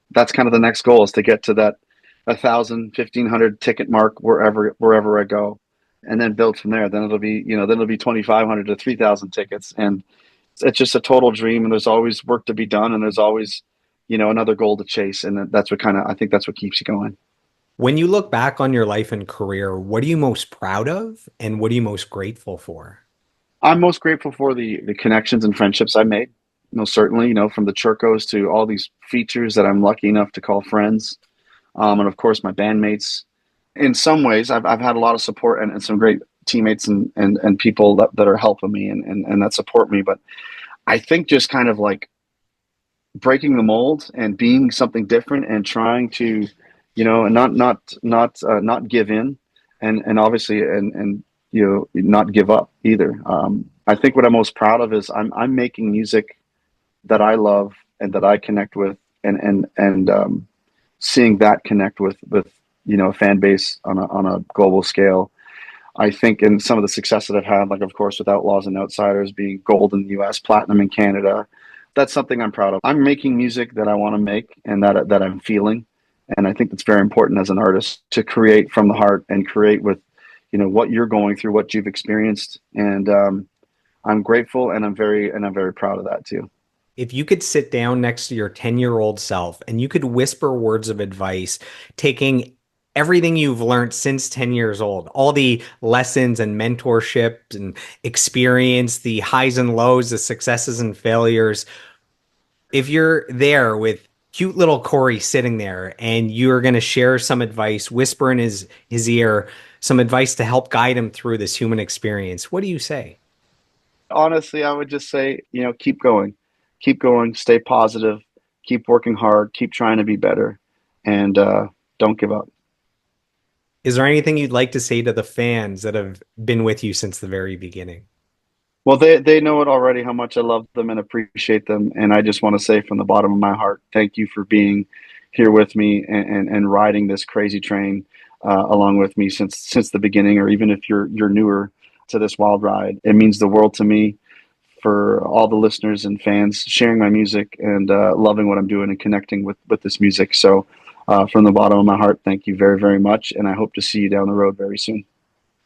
That's kind of the next goal, is to get to that 1,000, 1,500 ticket mark wherever I go, and then build from there. Then it'll be 2,500 to 3,000 tickets, and it's just a total dream. And there's always work to be done, and there's always another goal to chase, and that's what I think that's what keeps you going. When you look back on your life and career, what are you most proud of and what are you most grateful for? I'm most grateful for the connections and friendships I made. Certainly, from the Churkos to all these features that I'm lucky enough to call friends, and of course my bandmates. In some ways, I've had a lot of support and some great teammates and people that are helping me and that support me. But I think just kind of like breaking the mold and being something different and trying to, not give in, and obviously and not give up either. I think what I'm most proud of is I'm making music that I love and that I connect with, and seeing that connect with a fan base on a global scale. I think in some of the success that I've had, like of course with Outlaws and Outsiders being gold in the U.S., platinum in Canada, that's something I'm proud of. I'm making music that I want to make and that I'm feeling, and I think that's very important as an artist to create from the heart and create with what you're going through, what you've experienced, and I'm grateful and I'm very proud of that too. If you could sit down next to your 10-year-old self and you could whisper words of advice, taking everything you've learned since 10 years old, all the lessons and mentorship and experience, the highs and lows, the successes and failures, if you're there with cute little Cory sitting there and you're going to share some advice, whisper in his ear, some advice to help guide him through this human experience, what do you say? Honestly, I would just say, keep going, stay positive, keep working hard, keep trying to be better, and don't give up. Is there anything you'd like to say to the fans that have been with you since the very beginning? Well, they know it already how much I love them and appreciate them, and I just want to say from the bottom of my heart, thank you for being here with me and riding this crazy train along with me since the beginning, or even if you're newer to this wild ride. It means the world to me for all the listeners and fans sharing my music and loving what I'm doing and connecting with this music. So, from the bottom of my heart, thank you very, very much, and I hope to see you down the road very soon.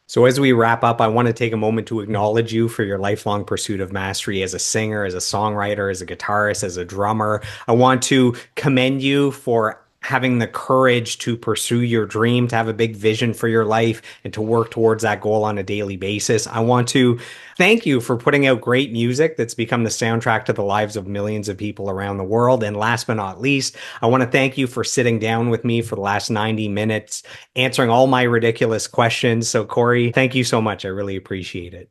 So, as we wrap up, I want to take a moment to acknowledge you for your lifelong pursuit of mastery as a singer, as a songwriter, as a guitarist, as a drummer. I want to commend you for having the courage to pursue your dream, to have a big vision for your life, and to work towards that goal on a daily basis. I want to thank you for putting out great music that's become the soundtrack to the lives of millions of people around the world. And last but not least, I want to thank you for sitting down with me for the last 90 minutes, answering all my ridiculous questions. So, Cory, thank you so much. I really appreciate it.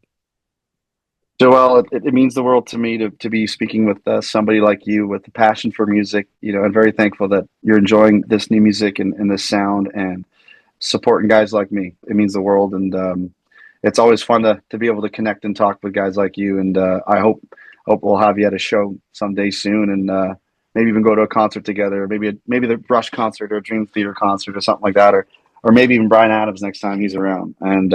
Joel, it means the world to me to be speaking with somebody like you with a passion for music. I'm very thankful that you're enjoying this new music and this sound and supporting guys like me. It means the world, and it's always fun to be able to connect and talk with guys like you. And I hope we'll have you at a show someday soon, and maybe even go to a concert together, or maybe the Rush concert or a Dream Theater concert or something like that, or maybe even Brian Adams next time he's around. And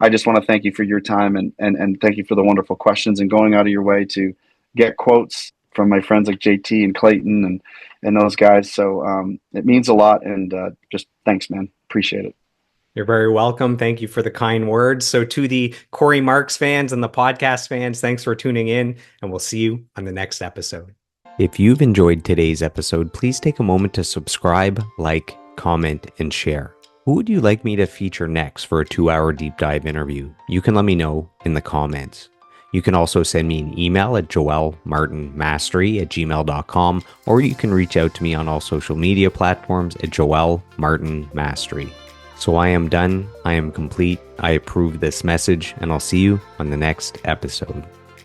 I just want to thank you for your time and thank you for the wonderful questions and going out of your way to get quotes from my friends like JT and Clayton and those guys. So it means a lot, and just thanks, man. Appreciate it. You're very welcome. Thank you for the kind words. So, to the Cory Marks fans and the podcast fans, thanks for tuning in, and we'll see you on the next episode. If you've enjoyed today's episode, please take a moment to subscribe, like, comment, and share. Who would you like me to feature next for a 2-hour deep dive interview? You can let me know in the comments. You can also send me an email at joelmartinmastery@gmail.com, or you can reach out to me on all social media platforms at joelmartinmastery. So I am done. I am complete. I approve this message, and I'll see you on the next episode.